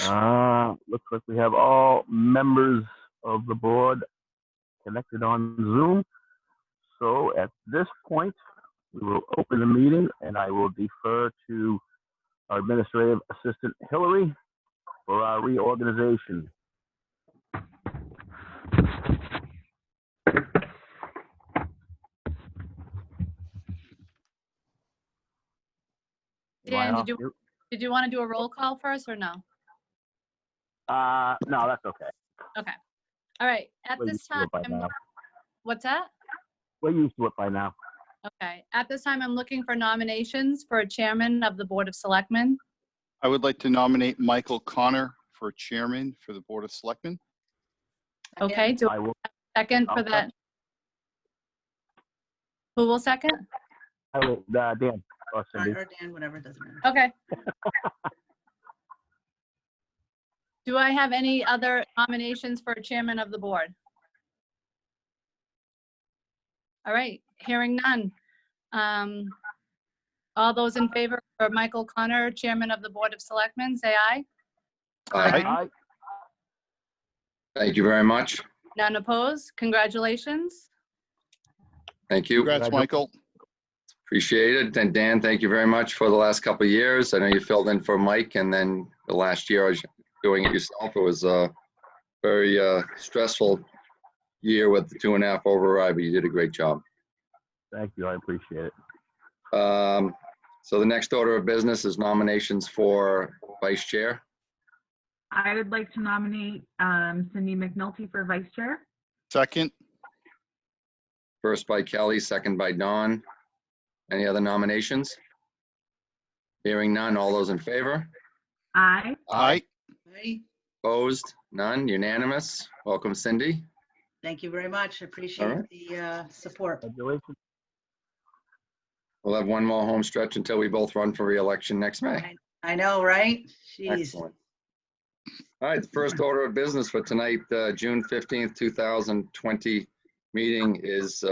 Looks like we have all members of the board connected on Zoom. So at this point, we will open the meeting and I will defer to our administrative assistant, Hillary, for our reorganization. Dan, did you want to do a roll call first or no? No, that's okay. Okay. All right. At this time, what's that? We're used to it by now. Okay. At this time, I'm looking for nominations for a chairman of the Board of Selectmen. I would like to nominate Michael Connor for chairman for the Board of Selectmen. Okay. Do I have a second for that? Who will second? I will, Dan. Or Dan, whatever, doesn't matter. Okay. Do I have any other nominations for chairman of the board? All right, hearing none. All those in favor for Michael Connor, chairman of the Board of Selectmen, say aye. Aye. Thank you very much. None opposed. Congratulations. Thank you. Congrats, Michael. Appreciate it. And Dan, thank you very much for the last couple of years. I know you filled in for Mike, and then the last year I was doing it yourself. It was a very stressful year with the 2.5 override, but you did a great job. Thank you. I appreciate it. So the next order of business is nominations for vice chair. I would like to nominate Cindy McNulty for vice chair. Second. First by Kelly, second by Dawn. Any other nominations? Hearing none. All those in favor? Aye. Aye. Aye. Opposed? None. Unanimous. Welcome, Cindy. Thank you very much. Appreciate the support. Congratulations. We'll have one more home stretch until we both run for re-election next May. I know, right? Jeez. Excellent. All right, the first order of business for tonight, June 15th, 2020 meeting is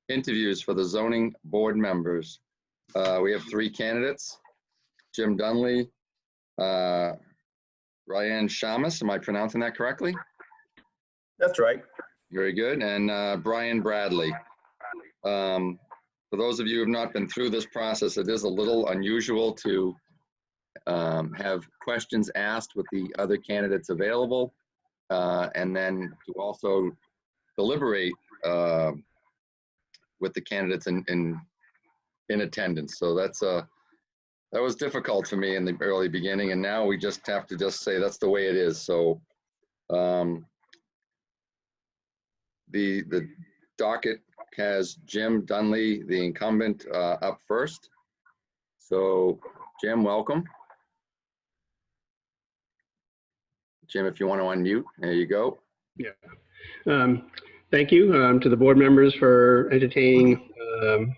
interviews for the zoning board members. We have 3 candidates: Jim Dunley, Ryan Shamus, am I pronouncing that correctly? That's right. Very good. And Brian Bradley. For those of you who have not been through this process, it is a little unusual to have questions asked with the other candidates available, and then to also deliberate with the candidates in attendance. So that was difficult for me in the early beginning, and now we just have to say that's the way it is. So the docket has Jim Dunley, the incumbent, up first. So Jim, welcome. Jim, if you want to unmute, there you go. Yeah. Thank you to the board members for entertaining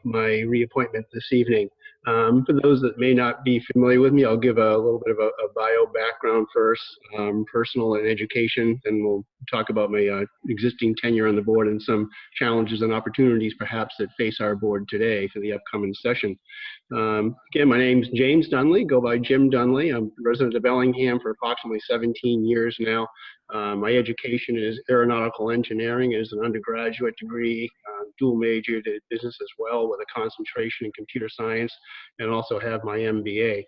my reappointment this evening. For those that may not be familiar with me, I'll give a little bit of a bio background first, personal and education, and we'll talk about my existing tenure on the board and some challenges and opportunities perhaps that face our board today for the upcoming session. Again, my name's James Dunley, go by Jim Dunley. I'm a resident of Bellingham for approximately 17 years now. My education is aeronautical engineering. It is an undergraduate degree, dual majored in business as well with a concentration in computer science, and also have my MBA.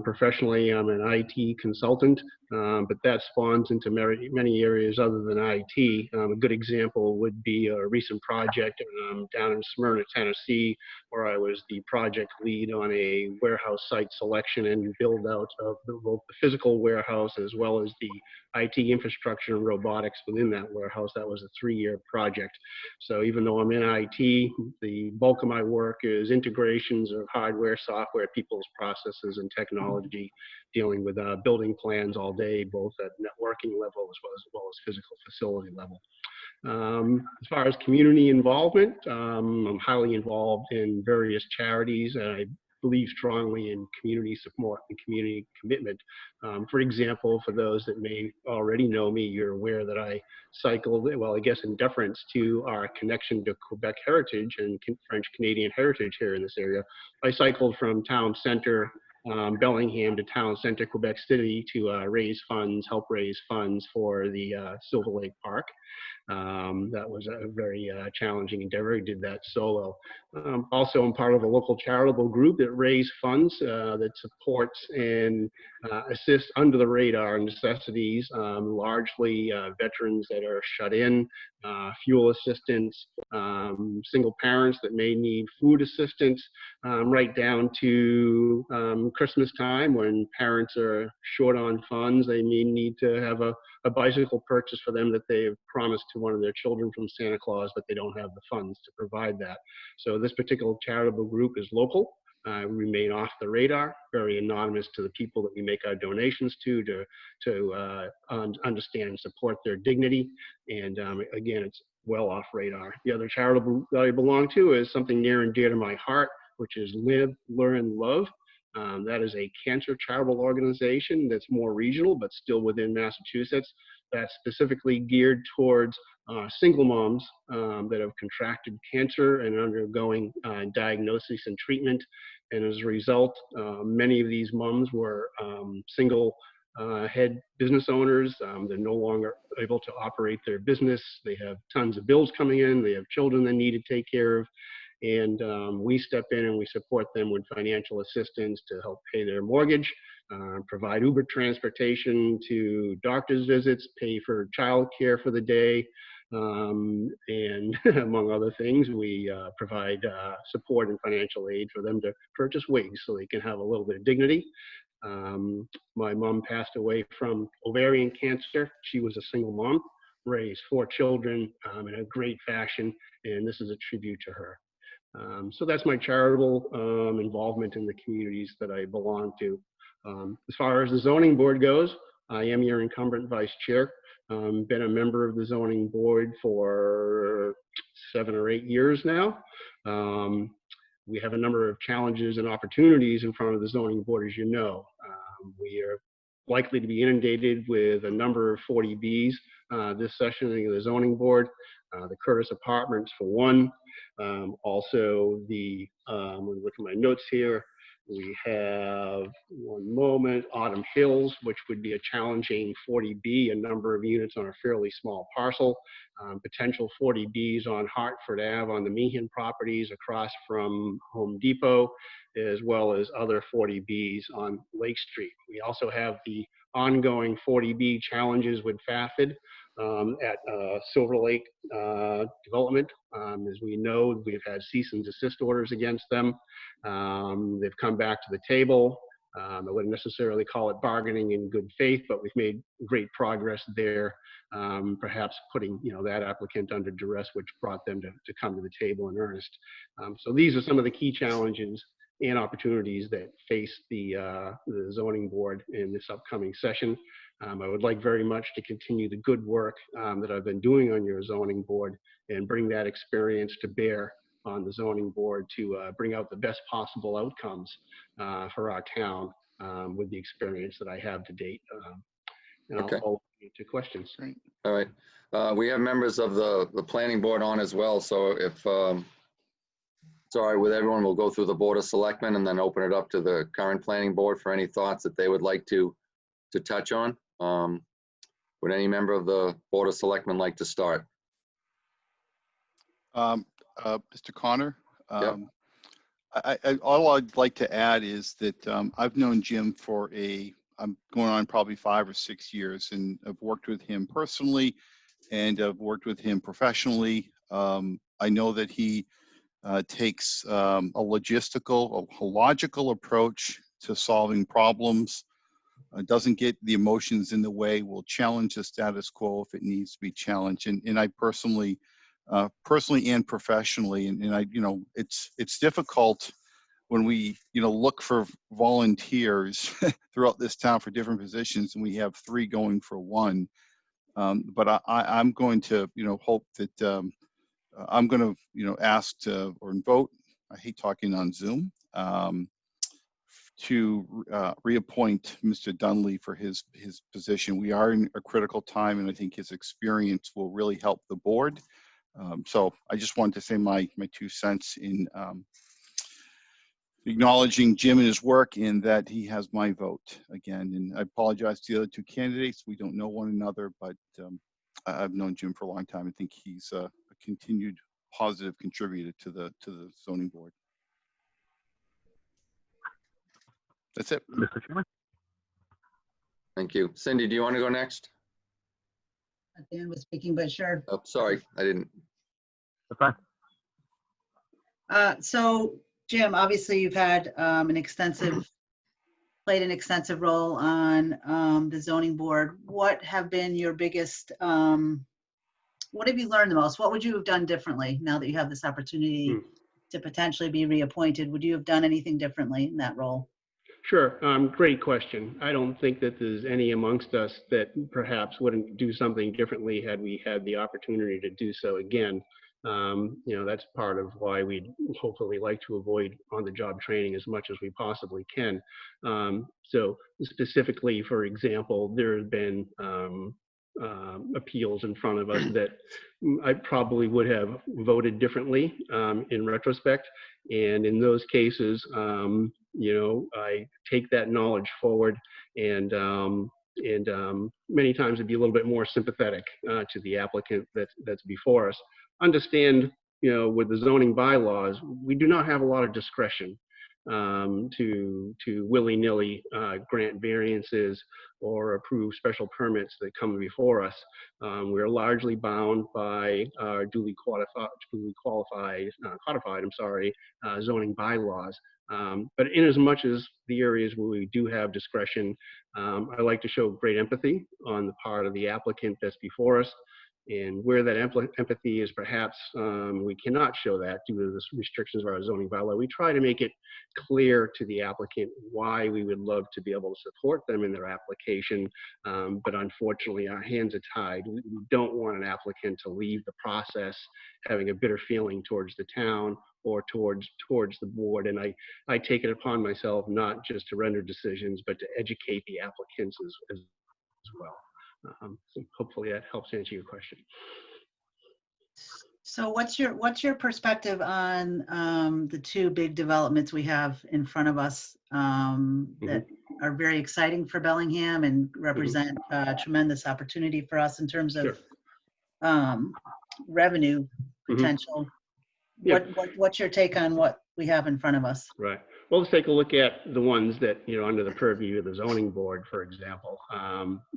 Professionally, I'm an IT consultant, but that spawns into many areas other than IT. A good example would be a recent project down in Smyrna, Tennessee, where I was the project lead on a warehouse site selection and build out of both the physical warehouse as well as the IT infrastructure and robotics within that warehouse. That was a 3-year project. So even though I'm in IT, the bulk of my work is integrations of hardware, software, people's processes, and technology, dealing with building plans all day, both at networking level as well as physical facility level. As far as community involvement, I'm highly involved in various charities, and I believe strongly in community support and community commitment. For example, for those that may already know me, you're aware that I cycled, well, I guess in deference to our connection to Quebec heritage and French Canadian heritage here in this area, I cycled from town center Bellingham to Town Center, Quebec City to help raise funds for the Silver Lake Park. That was a very challenging endeavor. He did that solo. Also, I'm part of a local charitable group that raised funds that supports and assists under the radar necessities, largely veterans that are shut in, fuel assistance, single parents that may need food assistance, right down to Christmas time when parents are short on funds. They may need to have a bicycle purchase for them that they've promised to one of their children from Santa Claus, but they don't have the funds to provide that. So this particular charitable group is local. Remain off the radar, very anonymous to the people that we make our donations to understand and support their dignity. And again, it's well off radar. The other charitable that I belong to is something near and dear to my heart, which is Live, Learn, Love. That is a cancer charitable organization that's more regional, but still within Massachusetts, that's specifically geared towards single moms that have contracted cancer and undergoing diagnosis and treatment. And as a result, many of these moms were single head business owners. They're no longer able to operate their business. They have tons of bills coming in. They have children they need to take care of. And we step in and we support them with financial assistance to help pay their mortgage, provide Uber transportation to doctor's visits, pay for childcare for the day, and among other things, we provide support and financial aid for them to purchase wigs so they can have a little bit of dignity. My mom passed away from ovarian cancer. She was a single mom, raised 4 children in a great fashion, and this is a tribute to her. So that's my charitable involvement in the communities that I belong to. As far as the zoning board goes, I am your incumbent vice chair. Been a member of the zoning board for 7 or 8 years now. We have a number of challenges and opportunities in front of the zoning board, as you know. We are likely to be inundated with a number of 40Bs this session of the zoning board. The Curtis Apartments for one. Also the, let me look at my notes here. We have, one moment, Autumn Hills, which would be a challenging 40B, a number of units on a fairly small parcel. Potential 40Bs on Hartford Ave on the Meehan properties across from Home Depot, as well as other 40Bs on Lake Street. We also have the ongoing 40B challenges with FAFID at Silver Lake Development. As we know, we've had cease and desist orders against them. They've come back to the table. I wouldn't necessarily call it bargaining in good faith, but we've made great progress there, perhaps putting that applicant under duress, which brought them to come to the table in earnest. So these are some of the key challenges and opportunities that face the zoning board in this upcoming session. I would like very much to continue the good work that I've been doing on your zoning board and bring that experience to bear on the zoning board to bring out the best possible outcomes for our town with the experience that I have to date. And Okay. I'll to questions. Great. All right. We have members of the planning board on as well. So if it's all right with everyone, we'll go through the Board of Selectmen and then open it up to the current planning board for any thoughts that they would like to touch on. Would any member of the Board of Selectmen like to start? Mr. Connor, Yep. all I'd like to add is that I've known Jim for I'm going on probably 5 or 6 years, and I've worked with him personally and I've worked with him professionally. I know that he takes a logical approach to solving problems. Doesn't get the emotions in the way, will challenge the status quo if it needs to be challenged. And I personally and professionally, and I, it's difficult when we, look for volunteers throughout this town for different positions, and we have 3 going for 1. But I'm going to, hope that I'm going to, ask to or vote. I hate talking on Zoom. To reappoint Mr. Dunley for his position. We are in a critical time, and I think his experience will really help the board. So I just wanted to say my 2 cents in acknowledging Jim and his work and that he has my vote again. And I apologize to the other two candidates. We don't know one another, but I've known Jim for a long time. I think he's a continued positive contributor to the zoning board. That's it. Mr. Chairman? Thank you. Cindy, do you want to go next? Dan was speaking, but sure. Oh, sorry, I didn't. That's fine. So Jim, obviously you've had played an extensive role on the zoning board. What have been your biggest, what have you learned the most? What would you have done differently now that you have this opportunity to potentially be reappointed? Would you have done anything differently in that role? Sure. Great question. I don't think that there's any amongst us that perhaps wouldn't do something differently had we had the opportunity to do so again. That's part of why we'd hopefully like to avoid on-the-job training as much as we possibly can. So specifically, for example, there have been appeals in front of us that I probably would have voted differently in retrospect. And in those cases, I take that knowledge forward and many times it'd be a little bit more sympathetic to the applicant that's before us. Understand, with the zoning bylaws, we do not have a lot of discretion to willy-nilly grant variances or approve special permits that come before us. We're largely bound by our duly codified zoning bylaws. But in as much as the areas where we do have discretion, I like to show great empathy on the part of the applicant that's before us. And where that empathy is perhaps we cannot show that due to the restrictions of our zoning bylaw, we try to make it clear to the applicant why we would love to be able to support them in their application. But unfortunately, our hands are tied. We don't want an applicant to leave the process having a bitter feeling towards the town or towards the board. And I take it upon myself not just to render decisions, but to educate the applicants as well. So hopefully that helps answer your question. So what's your perspective on the two big developments we have in front of us that are very exciting for Bellingham and represent a tremendous opportunity for us in terms of revenue potential? What's your take on what we have in front of us? Right. Well, let's take a look at the ones that, under the purview of the zoning board, for example.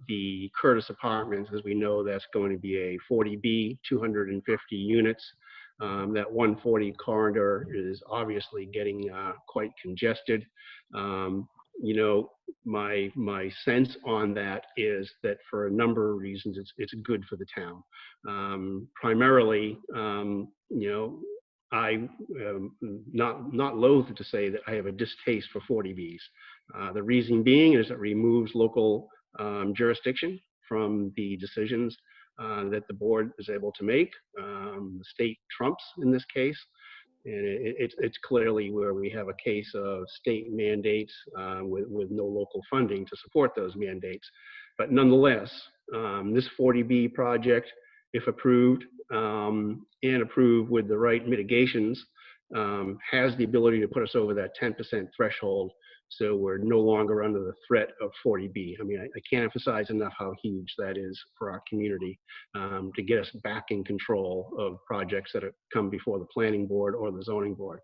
The Curtis Apartments, as we know, that's going to be a 40B, 250 units. That 140 corridor is obviously getting quite congested. My sense on that is that for a number of reasons, it's good for the town. Primarily, I am not loath to say that I have a distaste for 40Bs. The reason being is it removes local jurisdiction from the decisions that the board is able to make. The state trumps in this case. And it's clearly where we have a case of state mandates with no local funding to support those mandates. But nonetheless, this 40B project, if approved and approved with the right mitigations, has the ability to put us over that 10% threshold. So we're no longer under the threat of 40B. I mean, I can't emphasize enough how huge that is for our community to get us back in control of projects that have come before the planning board or the zoning board.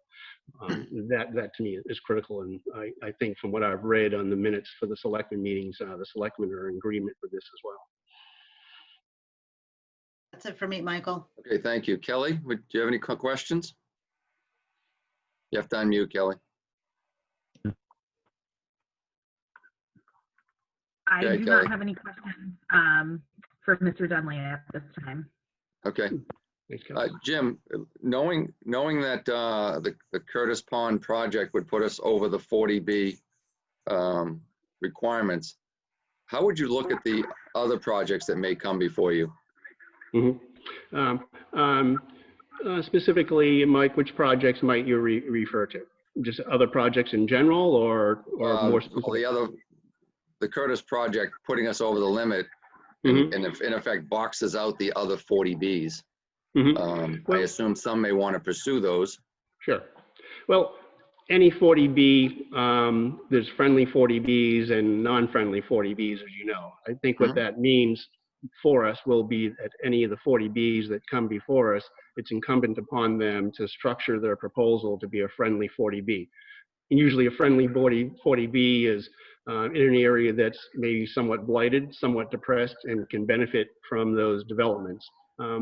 That to me is critical. And I think from what I've read on the minutes for the Selectmen meetings, the Selectmen are in agreement with this as well. That's it for me, Michael. Okay, thank you. Kelly, do you have any questions? You have to unmute, Kelly. I Okay, do Kelly. not have any questions for Mr. Dunley at this time. Okay. Thanks, Kelly. Jim, knowing that the Curtis Pond project would put us over the 40B requirements, how would you look at the other projects that may come before you? Specifically, Mike, which projects might you refer to? Just other projects in general, or more specific? Well, the Curtis project putting us over the limit, and in effect boxes out the other 40Bs. I assume some may want to pursue those. Sure. Well, any 40B, there's friendly 40Bs and non-friendly 40Bs, as you know. I think what that means for us will be that any of the 40Bs that come before us, it's incumbent upon them to structure their proposal to be a friendly 40B. And usually a friendly 40B is in an area that's maybe somewhat blighted, somewhat depressed, and can benefit from those developments.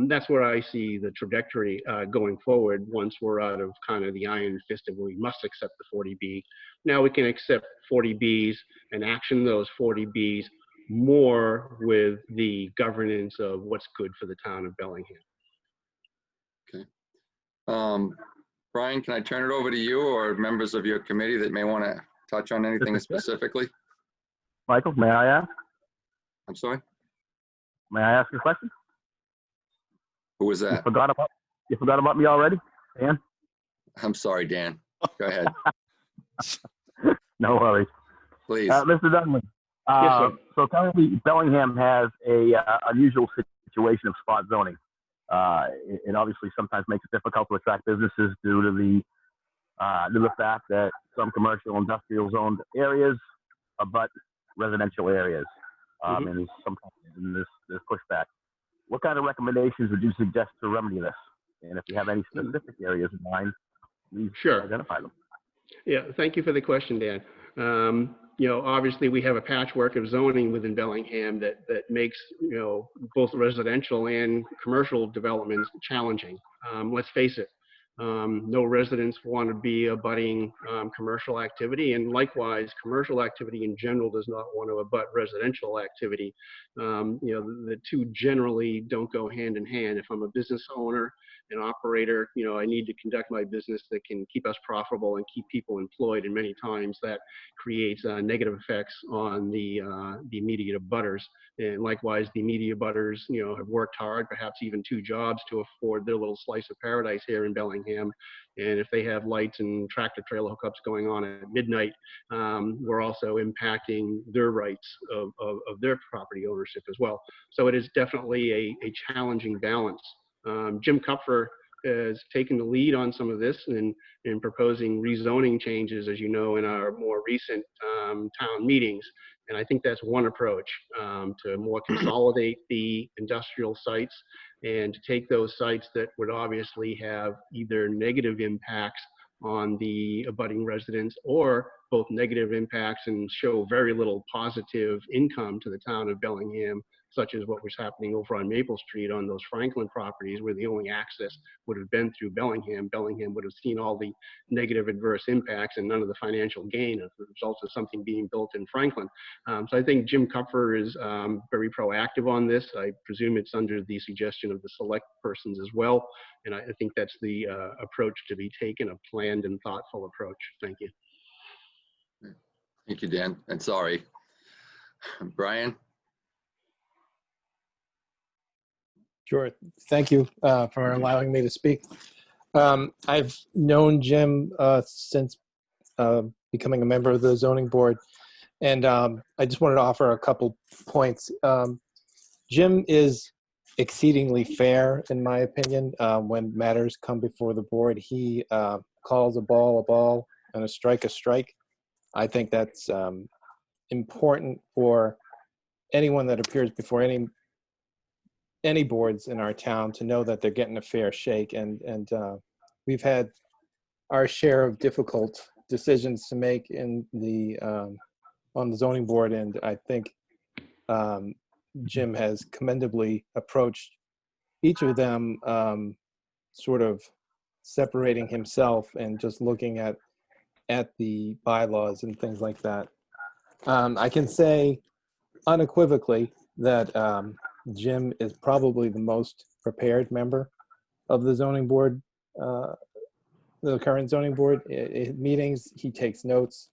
That's where I see the trajectory going forward once we're out of kind of the iron fist of we must accept the 40B. Now we can accept 40Bs and action those 40Bs more with the governance of what's good for the town of Bellingham. Okay. Brian, can I turn it over to you or members of your committee that may want to touch on anything specifically? Michael, may I ask? I'm sorry? May I ask a question? Who was You that? forgot about me already, Dan? I'm sorry, Dan. Go ahead, No worries. please. Mr. Dunley, Yes, sir. so currently Bellingham has a unusual situation of spot zoning. It obviously sometimes makes it difficult to attract businesses due to the fact that some commercial industrial zoned areas abut residential areas. And sometimes there's pushback. What kind of recommendations would you suggest to remedy this? And if you have any specific areas in mind, please identify them. Yeah, thank you for the question, Dan. You know, obviously we have a patchwork of zoning within Bellingham that makes, you know, both residential and commercial developments challenging. Let's face it, no residents want to be abutting commercial activity, and likewise, commercial activity in general does not want to abut residential activity. You know, the two generally don't go hand in hand. If I'm a business owner, an operator, you know, I need to conduct my business that can keep us profitable and keep people employed, and many times that creates negative effects on the immediate abutters. And likewise, the immediate abutters, you know, have worked hard, perhaps even 2 jobs to afford their little slice of paradise here in Bellingham. And if they have lights and tractor trailer hookups going on at midnight, we're also impacting their rights of their property ownership as well. So it is definitely a challenging balance. Jim Kupfer has taken the lead on some of this in proposing rezoning changes, as you know, in our more recent town meetings. And I think that's one approach, to more consolidate the industrial sites and to take those sites that would obviously have either negative impacts on the abutting residents or both negative impacts and show very little positive income to the town of Bellingham, such as what was happening over on Maple Street on those Franklin properties where the only access would have been through Bellingham. Bellingham would have seen all the negative adverse impacts and none of the financial gain as a result of something being built in Franklin. So I think Jim Kupfer is very proactive on this. I presume it's under the suggestion of the select persons as well. And I think that's the approach to be taken, a planned and thoughtful approach. Thank you. Thank you, Dan. And sorry. Brian? Sure. Thank you for allowing me to speak. I've known Jim since becoming a member of the zoning board, and I just wanted to offer a couple points. Jim is exceedingly fair, in my opinion. When matters come before the board, he calls a ball and a strike. I think that's important for anyone that appears before any boards in our town to know that they're getting a fair shake. And we've had our share of difficult decisions to make in the on the zoning board, and I think Jim has commendably approached each of them, sort of separating himself and just looking at the bylaws and things like that. I can say unequivocally that Jim is probably the most prepared member of the zoning board, the current zoning board. Meetings, he takes notes.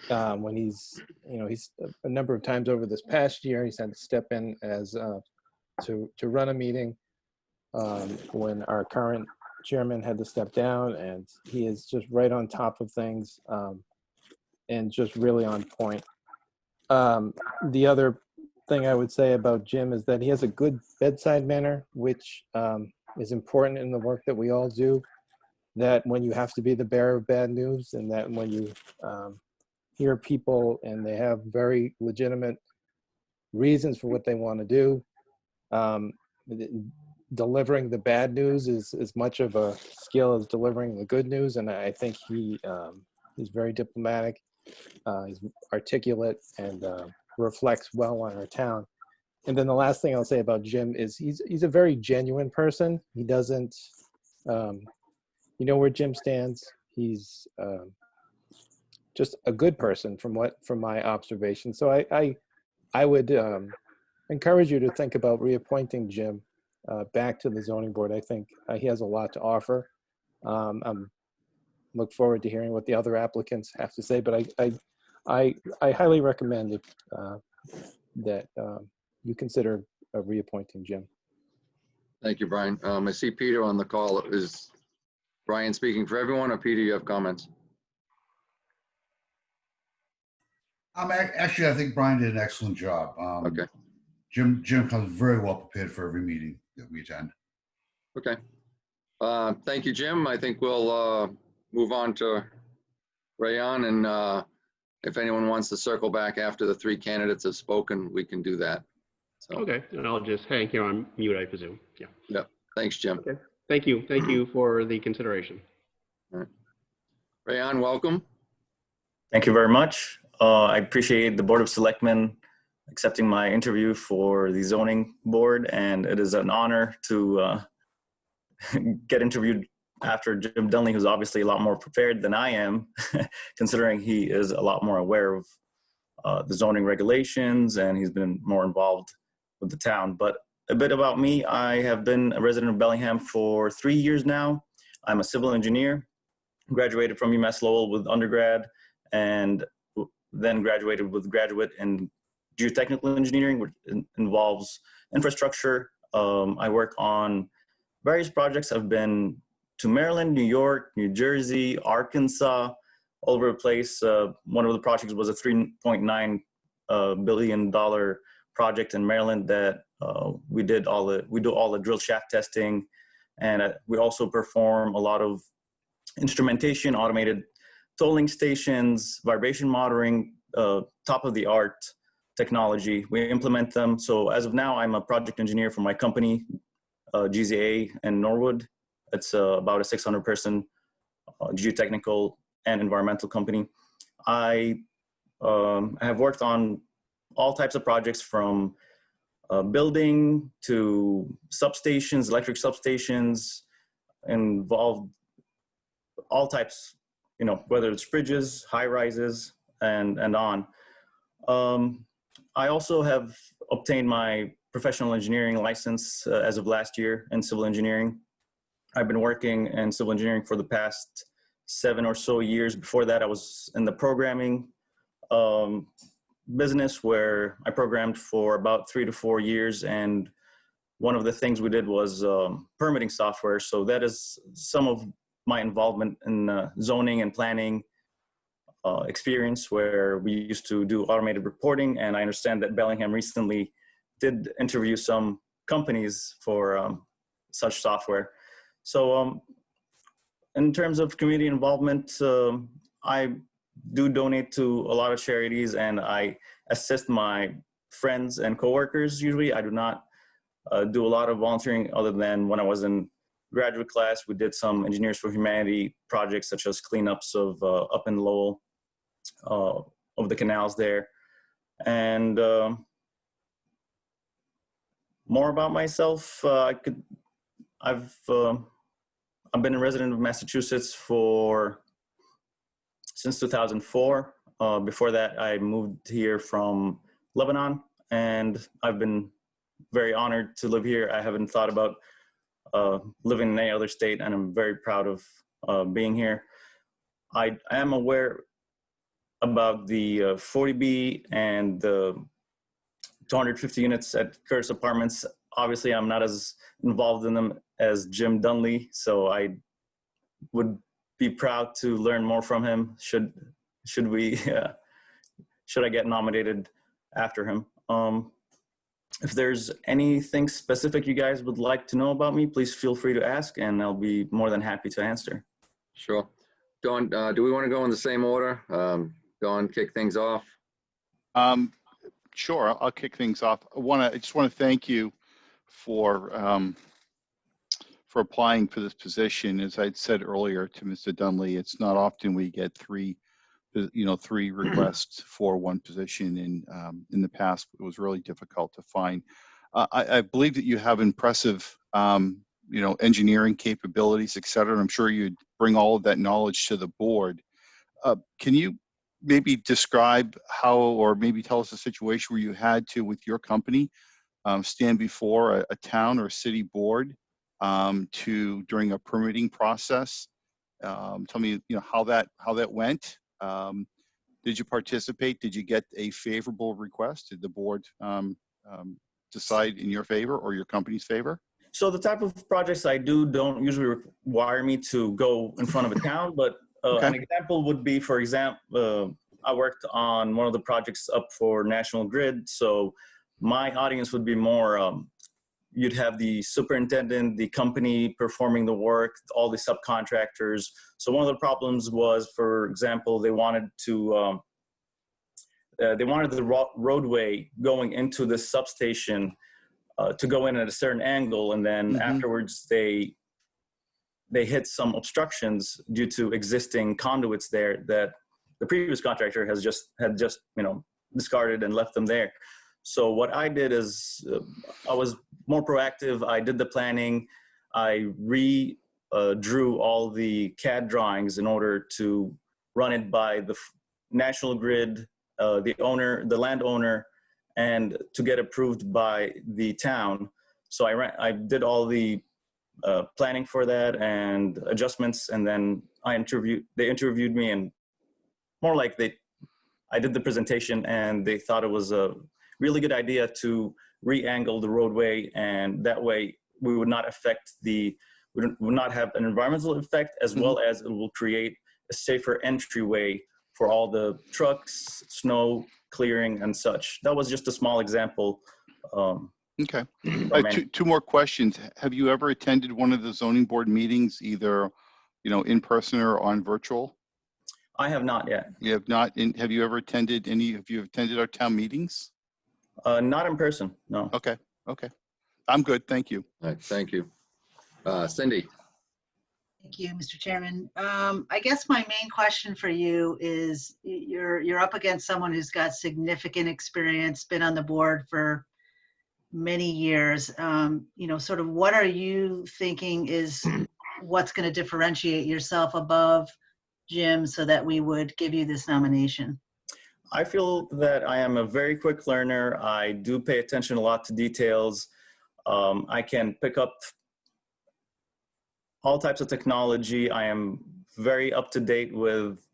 When he's a number of times over this past year, he's had to step in as to run a meeting when our current chairman had to step down, and he is just right on top of things and just really on point. The other thing I would say about Jim is that he has a good bedside manner, which is important in the work that we all do. that when you have to be the bearer of bad news, and that when you hear people and they have very legitimate reasons for what they want to do, delivering the bad news is as much of a skill as delivering the good news. And I think he's very diplomatic, he's articulate, and reflects well on our town. And then the last thing I'll say about Jim is he's a very genuine person. He doesn't, you know where Jim stands. He's just a good person from my observation. So I would encourage you to think about reappointing Jim back to the zoning board. I think he has a lot to offer. I'm look forward to hearing what the other applicants have to say, but I highly recommend that you consider reappointing Jim. Thank you, Brian. I see Peter on the call. Is Brian speaking for everyone, or Peter, you have comments? Actually, I think Brian did an excellent job. Okay. Jim comes very well prepared for every meeting that we attend. Okay. Thank you, Jim. I think we'll move on to Rayon, and if anyone wants to circle back after the three candidates have spoken, we can do that. So. Okay, and I'll just hang here on mute, I presume. Yeah. Yep. Thanks, Jim. Okay. Thank you. Thank you for the consideration. All right. Rayon, welcome. Thank you very much. I appreciate the Board of Selectmen accepting my interview for the zoning board, and it is an honor to get interviewed after Jim Dunley, who's obviously a lot more prepared than I am, considering he is a lot more aware of the zoning regulations, and he's been more involved with the town. But a bit about me: I have been a resident of Bellingham for 3 years now. I'm a civil engineer, graduated from UMass Lowell with undergrad, and then graduated with graduate in geotechnical engineering, which involves infrastructure. I work on various projects. I've been to Maryland, New York, New Jersey, Arkansas, all over the place. One of the projects was a $3.9 billion project in Maryland that we do all the drill shaft testing, and we also perform a lot of instrumentation, automated tolling stations, vibration monitoring, top of the art technology. We implement them. So as of now, I'm a project engineer for my company, GZA in Norwood. It's about a 600-person geotechnical and environmental company. I have worked on all types of projects, from building to substations, electric substations, involved all types, you know, whether it's bridges, high rises, and on. I also have obtained my professional engineering license as of last year in civil engineering. I've been working in civil engineering for the past 7 or so years. Before that, I was in the programming business, where I programmed for about 3 to 4 years. And one of the things we did was permitting software. So that is some of my involvement in zoning and planning experience, where we used to do automated reporting. And I understand that Bellingham recently did interview some companies for such software. So in terms of community involvement, I do donate to a lot of charities, and I assist my friends and coworkers. Usually I do not do a lot of volunteering, other than when I was in graduate class. We did some Engineers for Humanity projects, such as cleanups of up in Lowell, of the canals there. And more about myself, I've been a resident of Massachusetts since 2004. Before that, I moved here from Lebanon, and I've been very honored to live here. I haven't thought about living in any other state, and I'm very proud of being here. I am aware about the 40B and the 250 units at Curtis Apartments. Obviously, I'm not as involved in them as Jim Dunley, so I would be proud to learn more from him should I get nominated after him. If there's anything specific you guys would like to know about me, please feel free to ask, and I'll be more than happy to answer. Sure. Dawn, do we want to go in the same order? Dawn, kick things off. Sure, I'll kick things off. I just want to thank you for applying for this position. As I'd said earlier to Mr. Dunley, it's not often we get three requests for one position. In the past, it was really difficult to find. I believe that you have impressive, engineering capabilities, et cetera. I'm sure you'd bring all of that knowledge to the board. Can you maybe describe how, or maybe tell us a situation where you had to, with your company, stand before a town or city board during a permitting process? Tell me, how that went. Did you participate? Did you get a favorable request? Did the board decide in your favor or your company's favor? So the type of projects I do don't usually require me to go in front of a town, but Okay. an example would be, for example, I worked on one of the projects up for National Grid. So my audience would be more, you'd have the superintendent, the company performing the work, all the subcontractors. So one of the problems was, for example, they wanted the roadway going into the substation to go in at a certain angle, and then afterwards they hit some obstructions due to existing conduits there that the previous contractor had just discarded and left them there. So what I did is I was more proactive. I did the planning. I drew all the CAD drawings in order to run it by the National Grid, the landowner, and to get approved by the town. So I did all the planning for that and adjustments, and then they interviewed me, and more like I did the presentation, and they thought it was a really good idea to re-angle the roadway, and that way we would not have an environmental effect, as well as it will create a safer entryway for all the trucks, snow clearing, and such. That was just a small example. Okay. I have two more questions. Have you ever attended one of the zoning board meetings, either in person or on virtual? I have not yet. You have not. Have you ever attended our town meetings? Not in person, no. Okay. I'm good. Thank you. All right, thank you. Cindy. Thank you, Mr. Chairman. I guess my main question for you is you're up against someone who's got significant experience, been on the board for many years. Sort of what are you thinking is what's going to differentiate yourself above Jim so that we would give you this nomination? I feel that I am a very quick learner. I do pay attention a lot to details. I can pick up all types of technology. I am very up to date with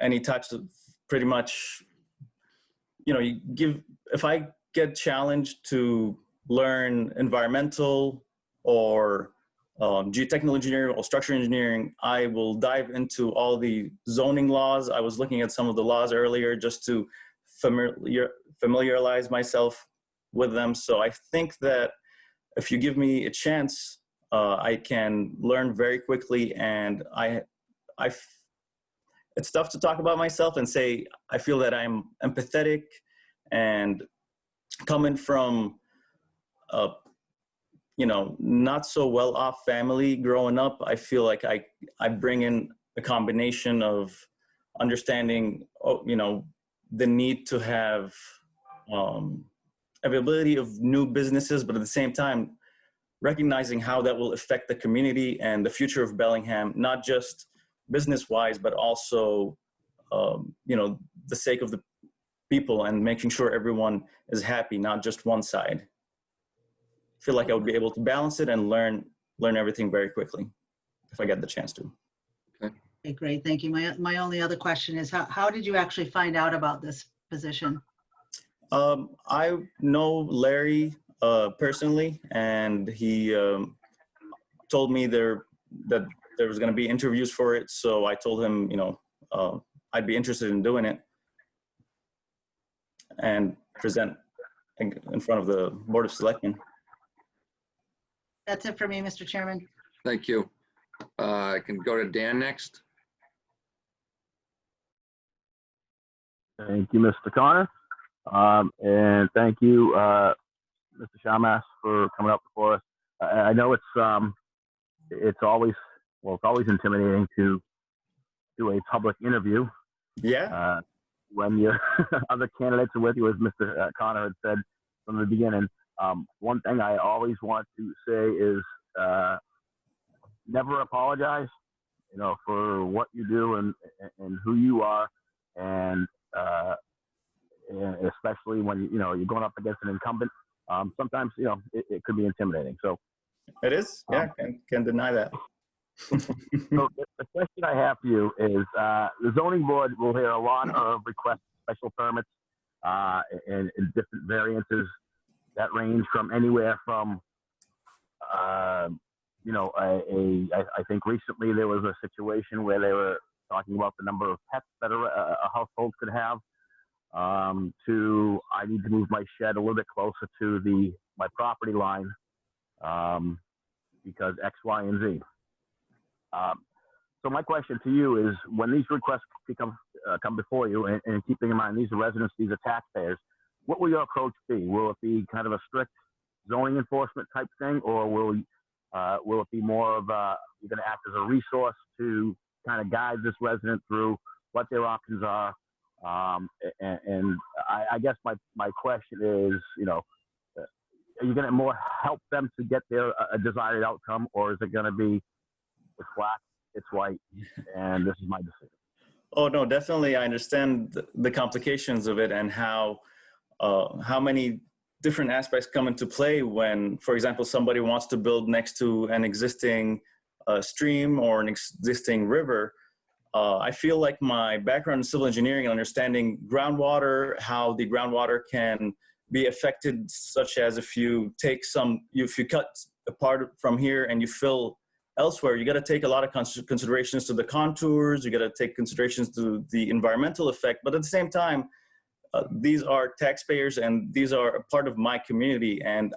any types of pretty much, if I get challenged to learn environmental or geotechnical engineering or structural engineering, I will dive into all the zoning laws. I was looking at some of the laws earlier just to familiarize myself with them. So I think that if you give me a chance, I can learn very quickly, and it's tough to talk about myself and say I feel that I'm empathetic, and coming from not so well-off family growing up, I feel like I bring in a combination of understanding, the need to have availability of new businesses, but at the same time, recognizing how that will affect the community and the future of Bellingham, not just business-wise, but also, the sake of the people and making sure everyone is happy, not just one side. I feel like I would be able to balance it and learn everything very quickly if I get the chance to. Okay, great, thank you. My only other question is how did you actually find out about this position? I know Larry personally, and he told me that there was going to be interviews for it. So I told him, I'd be interested in doing it and present in front of the Board of Selectmen. That's it for me, Mr. Chairman. Thank you. I can go to Dan next. Thank you, Mr. Connor. And thank you, Mr. Shamas, for coming up before us. I know it's always, well, it's always intimidating to do a public interview. Yeah. When your other candidates are with you, as Mr. Connor had said from the beginning. One thing I always want to say is never apologize, you know, for what you do and who you are, and especially when you know you're going up against an incumbent. Sometimes you know it could be intimidating. So It is. Yeah, can't deny that. so the question I have for you is: the zoning board will hear a lot of requests for special permits and different variances that range from anywhere from you know, I think recently there was a situation where they were talking about the number of pets that a household could have, to I need to move my shed a little bit closer to my property line because X, Y, and Z. So my question to you is, when these requests come before you, and keeping in mind these are residents, these are taxpayers, what will your approach be? Will it be kind of a strict zoning enforcement type thing, or will it be more of you're going to act as a resource to kind of guide this resident through what their options are? And I guess my question is, you know, are you going to more help them to get their desired outcome, or is it going to be it's black, it's white, and this is my decision? Oh no, definitely. I understand the complications of it and how many different aspects come into play when, for example, somebody wants to build next to an existing stream or an existing river. I feel like my background in civil engineering and understanding groundwater, how the groundwater can be affected, such as if you cut a part from here and you fill elsewhere, you got to take a lot of considerations to the contours, you got to take considerations to the environmental effect, but at the same time, these are taxpayers and these are a part of my community, and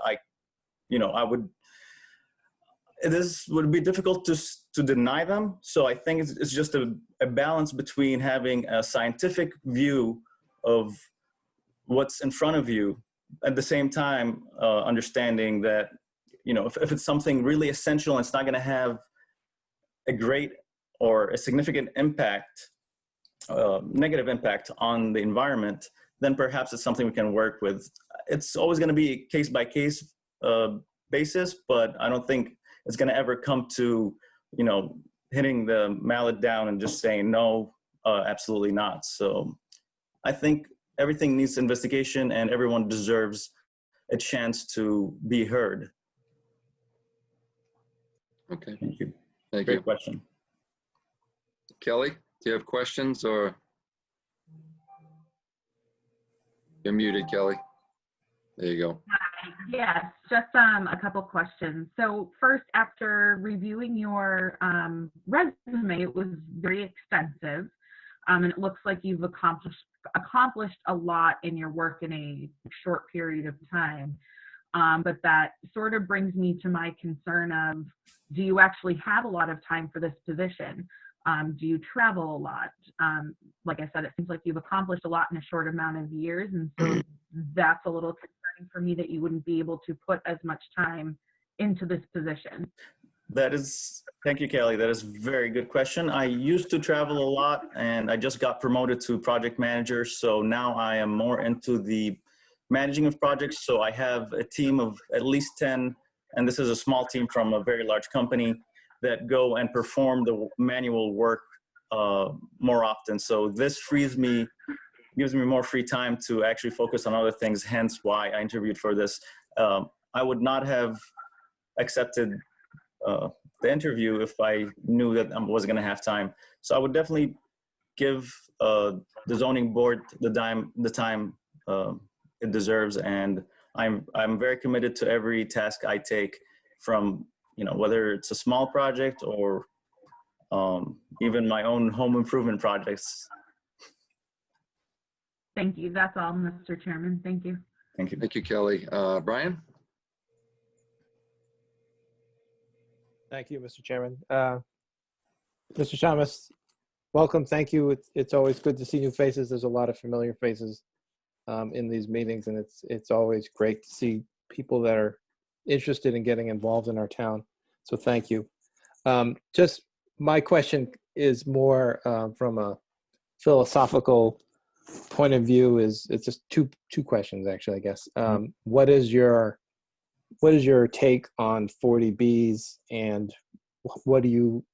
this would be difficult to deny them. So I think it's just a balance between having a scientific view of what's in front of you, at the same time understanding that, you know, if it's something really essential and it's not going to have a great or a significant impact, negative impact on the environment, then perhaps it's something we can work with. It's always going to be a case-by-case basis, but I don't think it's going to ever come to, you know, hitting the mallet down and just saying, no, absolutely not. So I think everything needs investigation and everyone deserves a chance to be heard. Okay. Thank you. Great question. Kelly, do you have questions, or? You're muted, Kelly. There you go. Yes, just a couple questions. So first, after reviewing your resume, it was very extensive, and it looks like you've accomplished a lot in your work in a short period of time. But that sort of brings me to my concern of, do you actually have a lot of time for this position? Do you travel a lot? Like I said, it seems like you've accomplished a lot in a short amount of years, and so that's a little concerning for me that you wouldn't be able to put as much time into this position. Thank you, Kelly. That is a very good question. I used to travel a lot, and I just got promoted to project manager, so now I am more into the managing of projects. So I have a team of at least 10, and this is a small team from a very large company, that go and perform the manual work more often. So this gives me more free time to actually focus on other things, hence why I interviewed for this. I would not have accepted the interview if I knew that I wasn't gonna have time. So I would definitely give the zoning board the time it deserves, and I'm very committed to every task I take, from, you know, whether it's a small project or even my own home improvement projects. Thank you. That's all, Mr. Chairman. Thank you. Thank you. Thank you, Kelly. Brian? Thank you, Mr. Chairman. Mr. Shamus, welcome. Thank you. It's always good to see new faces. There's a lot of familiar faces in these meetings, and it's always great to see people that are interested in getting involved in our town. So thank you. Just my question is more from a philosophical point of view. It's just two questions actually, I guess. What is your take on 40Bs, and what do you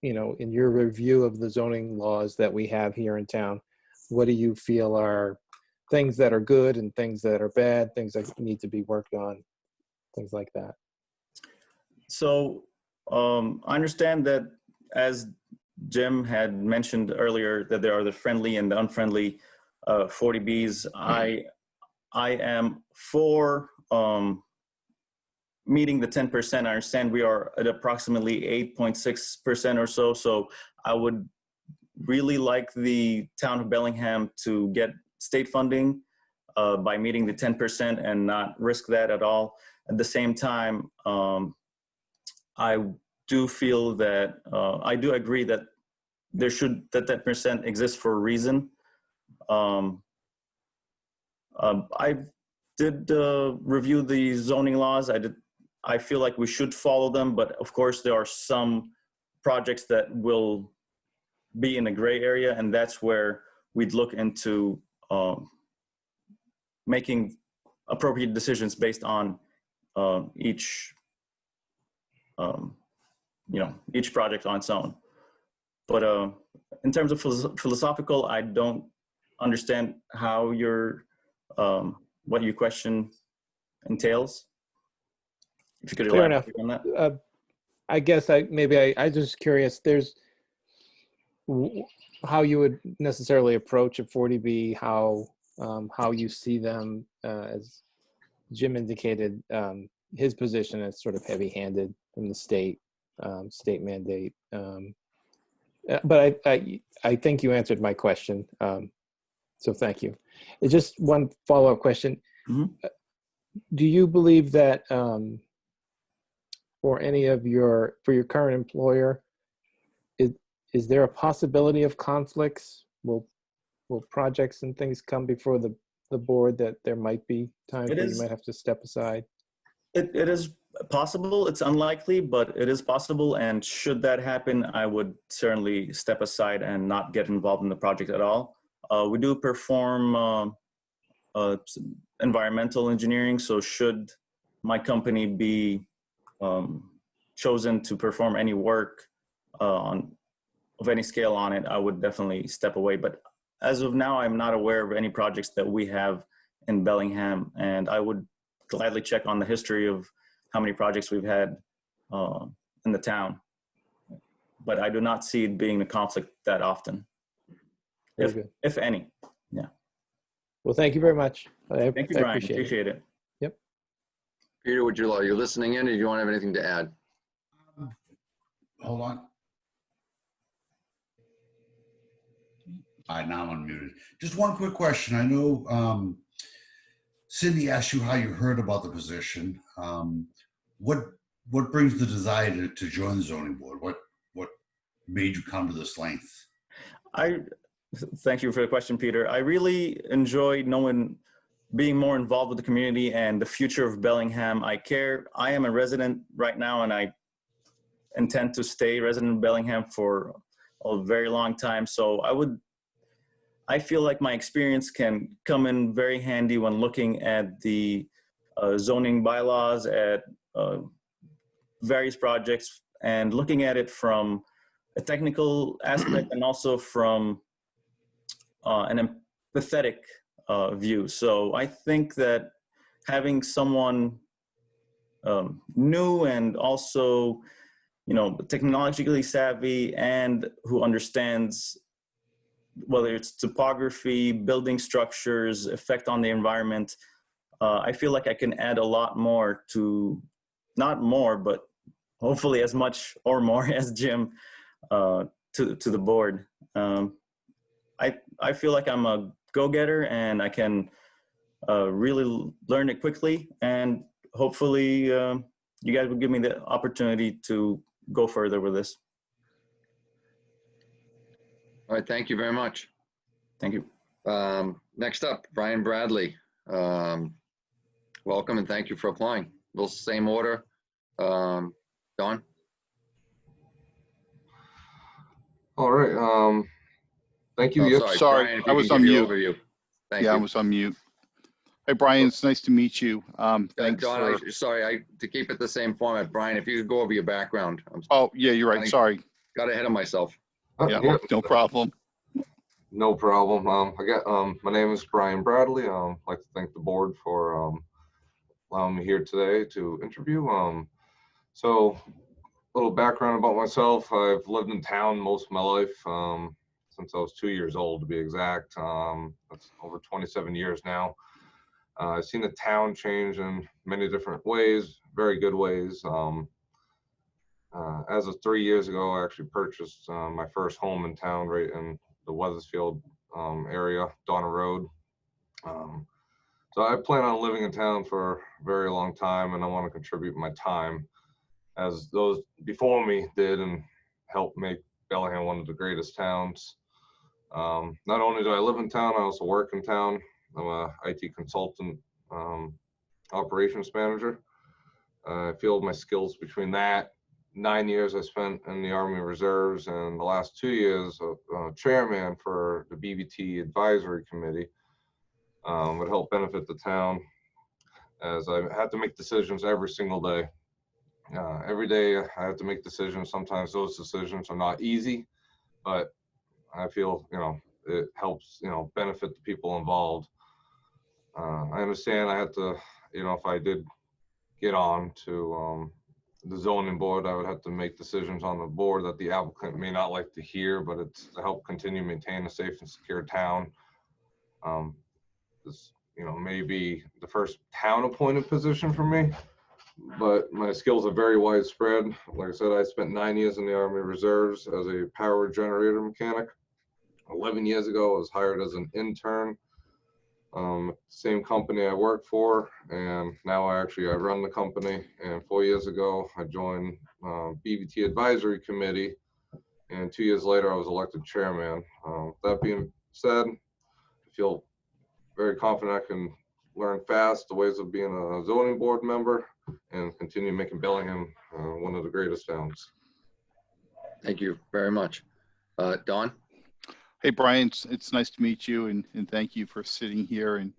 in your review of the zoning laws that we have here in town, what do you feel are things that are good and things that are bad, things that need to be worked on, things like that? So I understand that, as Jim had mentioned earlier, that there are the friendly and the unfriendly 40Bs. I am for meeting the 10%. I understand we are at approximately 8.6% or so. So I would really like the town of Bellingham to get state funding by meeting the 10% and not risk that at all. At the same time, I do feel that I do agree that that 10% exists for a reason. I did review the zoning laws. I feel like we should follow them, but of course there are some projects that will be in a gray area, and that's where we'd look into making appropriate decisions based on each project on its own. But in terms of philosophical, I don't understand how what your question entails. If you could Fair elaborate enough. on that. I guess I just curious. There's how you would necessarily approach a 40B, how you see them, as Jim indicated, his position is sort of heavy-handed from the state mandate. But I think you answered my question. So thank you. It's just one follow-up question. Mm-hmm. Do you believe that for your current employer, is there a possibility of conflicts? Will projects and things come before the board that there might be times where you might have to step aside? It is possible. It's unlikely, but it is possible. And should that happen, I would certainly step aside and not get involved in the project at all. We do perform environmental engineering. So should my company be chosen to perform any work of any scale on it, I would definitely step away. But as of now, I'm not aware of any projects that we have in Bellingham, and I would gladly check on the history of how many projects we've had in the town. But I do not see it being a conflict that often, if any. Yeah. Well, thank you very much. Thank you, Brian. Appreciate it. Yep. Peter, are you listening in, or do you want to have anything to add? Hold on. All right, now I'm unmuted. Just one quick question. I know Cindy asked you how you heard about the position. What brings the desire to join the zoning board? What made you come to this length? Thank you for the question, Peter. I really enjoy being more involved with the community and the future of Bellingham. I am a resident right now, and I intend to stay resident of Bellingham for a very long time. So I feel like my experience can come in very handy when looking at the zoning bylaws, at various projects, and looking at it from a technical aspect and also from an empathetic view. So I think that having someone new and also, technologically savvy and who understands whether it's topography, building structures, effect on the environment, I feel like I can add a lot more not more, but hopefully as much or more as Jim to the board. I feel like I'm a go-getter, and I can really learn it quickly, and hopefully you guys would give me the opportunity to go further with this. All right, thank you very much. Thank you. Next up, Brian Bradley. Welcome and thank you for applying. We'll same order. Don? All right. Thank you. Oh, Yep. Sorry, Brian, if I you was can on give your mute. overview. Thank Yeah, I you. was on mute. Hey, Brian, it's nice to meet you. Thanks Don, for... sorry, to keep it the same format, Brian, if you could go over your background. Oh, yeah, you're right. Sorry. Got ahead of myself. Yeah, no problem. No problem. My name is Brian Bradley. I'd like to thank the board for allowing me here today to interview. So a little background about myself. I've lived in town most of my life, since I was 2 years old to be exact. That's over 27 years now. I've seen the town change in many different ways, very good ways. As of 3 years ago, I actually purchased my first home in town, right in the Weathersfield area, Donna Road. So I plan on living in town for a very long time, and I want to contribute my time as those before me did and help make Bellingham one of the greatest towns. Not only do I live in town, I also work in town. I'm a IT consultant, operations manager. I feel my skills between that. 9 years I spent in the Army Reserves, and the last 2 years chairman for the BVT Advisory Committee would help benefit the town, as I had to make decisions every single day. Every day I have to make decisions. Sometimes those decisions are not easy, but I feel, it helps, benefit the people involved. I understand I had to, if I did get on to the zoning board, I would have to make decisions on the board that the applicant may not like to hear, but it's to help continue maintain a safe and secure town. This, may be the first town appointed position for me, but my skills are very widespread. Like I said, I spent 9 years in the Army Reserves as a power generator mechanic. 11 years ago, I was hired as an intern. Same company I worked for, and now I run the company. And 4 years ago, I joined BVT Advisory Committee, and 2 years later, I was elected chairman. That being said, I feel very confident I can learn fast the ways of being a zoning board member and continue making Bellingham one of the greatest towns. Thank you very much. Don? Hey, Brian, it's nice to meet you, and thank you for sitting here and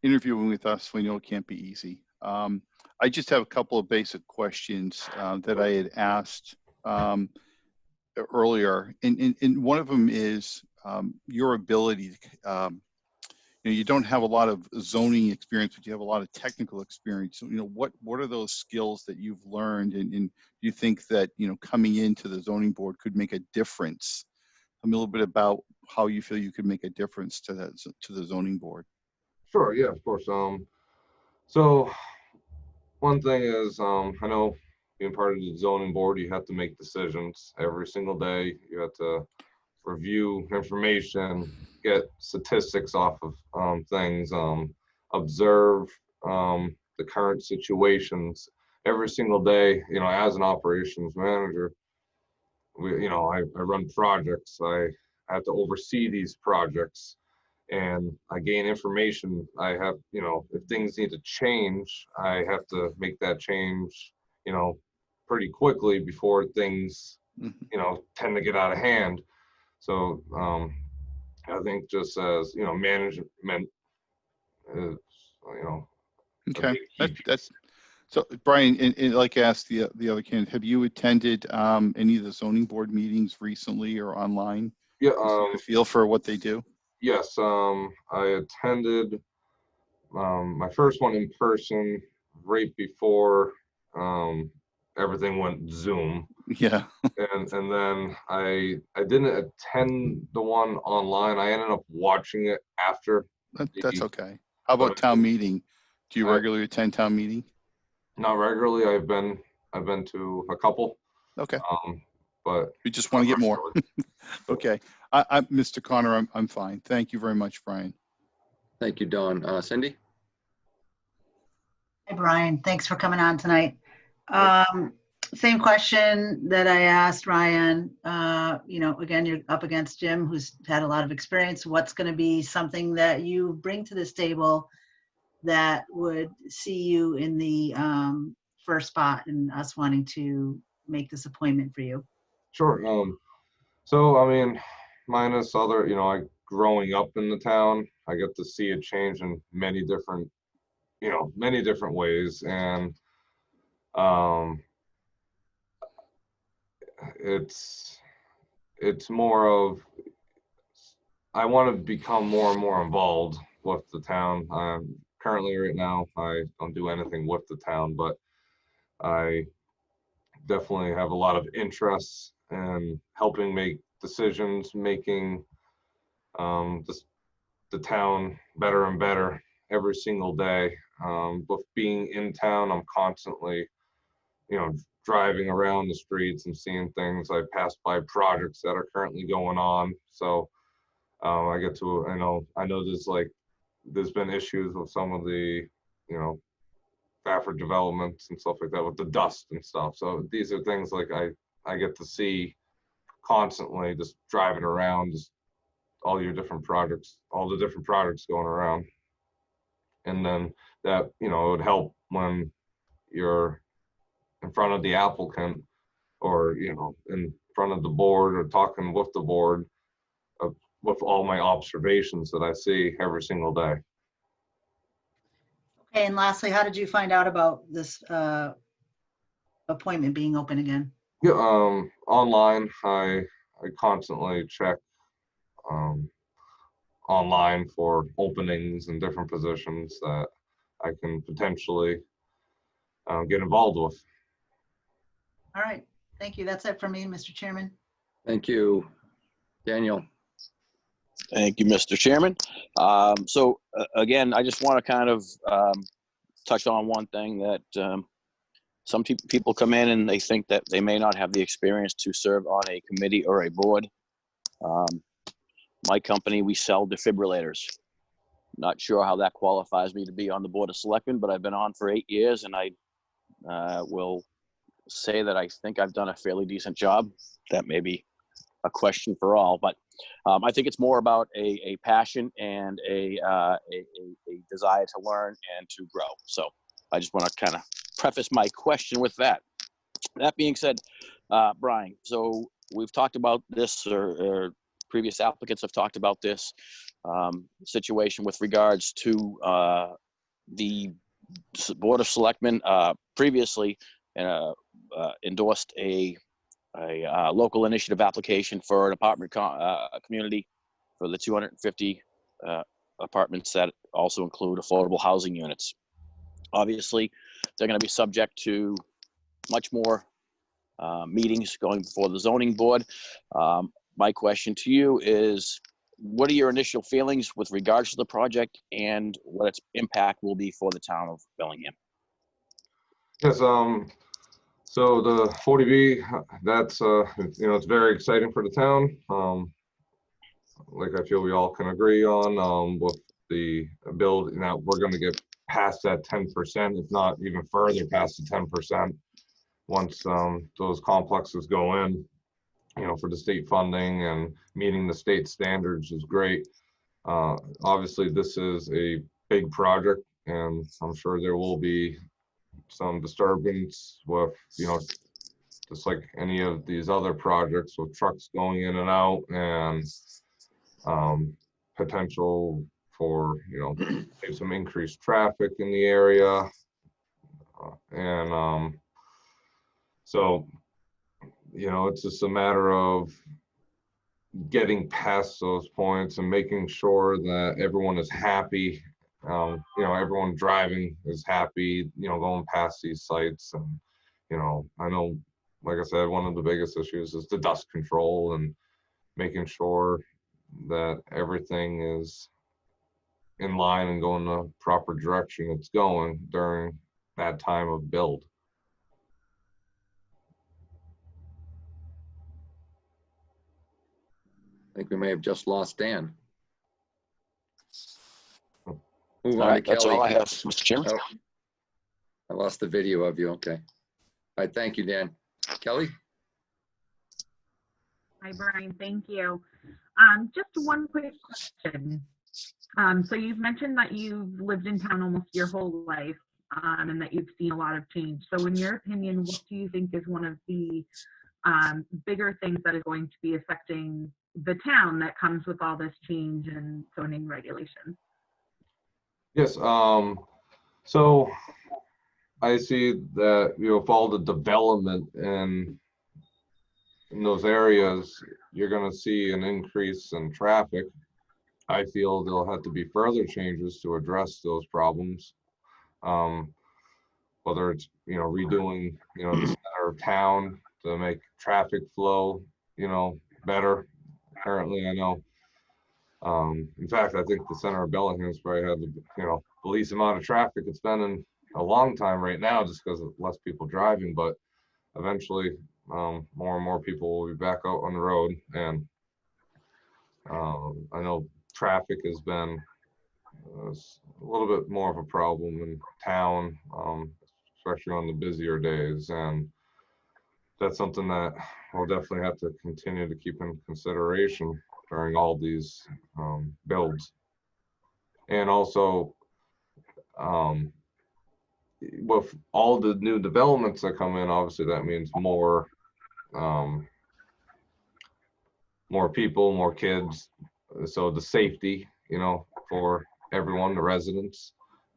interviewing with us. We know it can't be easy. I just have a couple of basic questions that I had asked earlier, and one of them is your ability to, you don't have a lot of zoning experience, but you have a lot of technical experience. So, what are those skills that you've learned, and do you think that, coming into the zoning board could make a difference? Tell me a little bit about how you feel you could make a difference to the zoning board. Sure, yeah, of course. So one thing is, I know being part of the zoning board, you have to make decisions every single day. You have to review information, get statistics off of things, observe the current situations every single day. As an operations manager, I run projects. I have to oversee these projects, and I gain information. I have, if things need to change, I have to make that change, pretty quickly before things, tend to get out of hand. So I think just as, management is, Okay, that's so, Brian, and like I asked the other candidate, have you attended any of the zoning board meetings recently or online? Yeah. To feel for what they do? Yes, I attended my first one in person right before everything went Zoom. Yeah. and then I didn't attend the one online. I ended up watching it after. That's okay. How about town meeting? Do you regularly attend town meeting? Not regularly. I've been to a couple. Okay. But we just want to get more. Okay. I'm Mr. Connor. I'm fine. Thank you very much, Brian. Thank you, Don. Cindy? Hey, Brian. Thanks for coming on tonight. Same question that I asked Ryan. Again, you're up against Jim, who's had a lot of experience. What's going to be something that you bring to this table that would see you in the first spot and us wanting to make this appointment for you? Sure. So, I mean, minus other, growing up in the town, I get to see it change in many different ways. And it's more of, I want to become more and more involved with the town. Currently right now, I don't do anything with the town, but I definitely have a lot of interest in helping make decisions, making the town better and better every single day. But being in town, I'm constantly, driving around the streets and seeing things. I pass by projects that are currently going on. So I get to, I know there's been issues with some of the, Fafford developments and stuff like that with the dust and stuff. So these are things like I get to see constantly, just driving around, just all your different projects, all the different projects going around. And then that, it would help when you're in front of the applicant or, in front of the board or talking with the board with all my observations that I see every single day. Okay, and lastly, how did you find out about this appointment being open again? Yeah, online, I constantly check online for openings and different positions that I can potentially get involved with. All right, thank you. That's it for me, Mr. Chairman. Thank you. Daniel. Thank you, Mr. Chairman. Again, I just want to kind of touch on one thing that some people come in and they think that they may not have the experience to serve on a committee or a board. My company, we sell defibrillators. Not sure how that qualifies me to be on the Board of Selectmen, but I've been on for 8 years, and I will say that I think I've done a fairly decent job. That may be a question for all, but I think it's more about a passion and a desire to learn and to grow. So I just want to kind of preface my question with that. That being said, Brian, so we've talked about this, or previous applicants have talked about this situation with regards to the Board of Selectmen previously endorsed a local initiative application for an apartment community for the 250 apartments that also include affordable housing units. Obviously, they're going to be subject to much more meetings going before the zoning board. My question to you is, what are your initial feelings with regards to the project and what its impact will be for the town of Bellingham? Yes, so the 40B, that's, it's very exciting for the town. Like I feel we all can agree on with the build. Now we're going to get past that 10%, if not even further past the 10%, once those complexes go in. For the state funding and meeting the state standards is great. Obviously, this is a big project, and I'm sure there will be some disturbance with, just like any of these other projects with trucks going in and out, and potential for, some increased traffic in the area. So, it's just a matter of getting past those points and making sure that everyone is happy. Everyone driving is happy, going past these sites. And, I know, like I said, one of the biggest issues is the dust control and making sure that everything is in line and going the proper direction it's going during that time of build. I think we may have just lost Dan. All right, that's all I have, Mr. Chairman. Oh, I lost the video of you. Okay. All right, thank you, Dan. Kelly? Hi, Brian. Thank you. Just one quick question. So you've mentioned that you've lived in town almost your whole life, and that you've seen a lot of change. So in your opinion, what do you think is one of the bigger things that is going to be affecting the town that comes with all this change in zoning regulations? Yes, so I see that, with all the development in those areas, you're gonna see an increase in traffic. I feel there'll have to be further changes to address those problems. Whether it's, redoing, the center of town to make traffic flow, better. Currently, I know, in fact, I think the center of Bellingham's probably had the, the least amount of traffic it's been in a long time right now, just because of less people driving, but eventually, more and more people will be back out on the road. And I know traffic has been a little bit more of a problem in town, especially on the busier days. And that's something that we'll definitely have to continue to keep in consideration during all these builds. And also, with all the new developments that come in, obviously that means more people, more kids. So the safety, for everyone, the residents,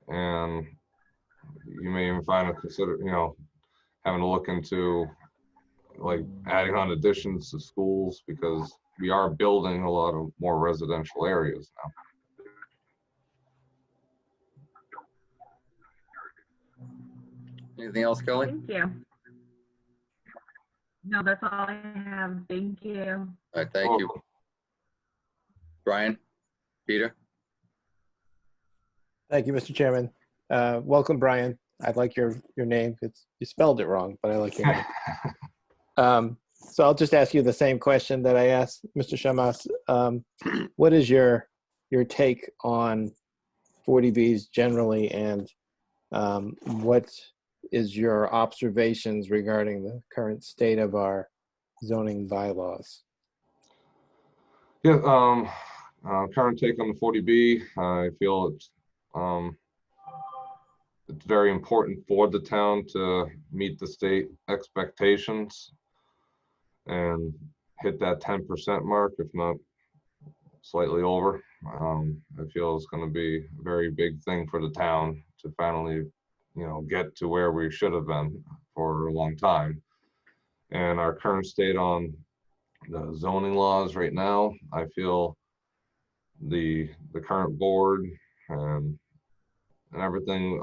and you may even find having to look into like adding on additions to schools, because we are building a lot of more residential areas now. Anything else, Kelly? Thank you. No, that's all I have. Thank you. All right, thank you. Brian? Peter? Thank you, Mr. Chairman. Welcome, Brian. I like your name. You spelled it wrong, but I like your name. So I'll just ask you the same question that I asked Mr. Shamas. What is your take on 40Bs generally, and what is your observations regarding the current state of our zoning bylaws? Yeah, current take on the 40B, I feel it's very important for the town to meet the state expectations and hit that 10% mark, if not slightly over. I feel it's going to be a very big thing for the town to finally, get to where we should have been for a long time. And our current state on the zoning laws right now, I feel the current board and everything,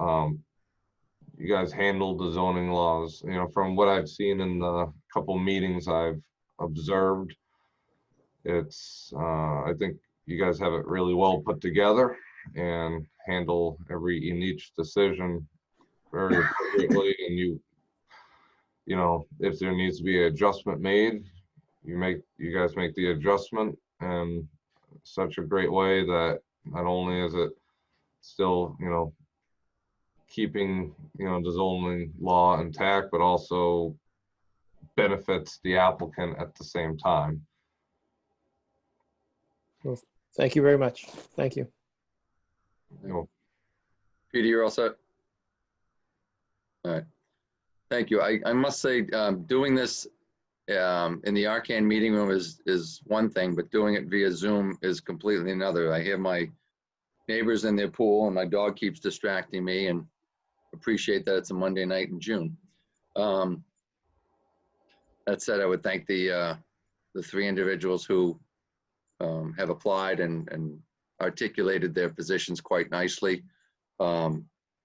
you guys handled the zoning laws, from what I've seen in the couple meetings I've observed. It's I think you guys have it really well put together and handle every in each decision very appropriately. And if there needs to be an adjustment made, you guys make the adjustment in such a great way that not only is it still, keeping, the zoning law intact, but also benefits the applicant at the same time. Well, thank you very much. Thank you. Peter, you're all set? All right. Thank you. I must say, doing this in the Arcan meeting room is one thing, but doing it via Zoom is completely another. I hear my neighbors in their pool and my dog keeps distracting me, and appreciate that it's a Monday night in June. That said, I would thank the three individuals who have applied and articulated their positions quite nicely.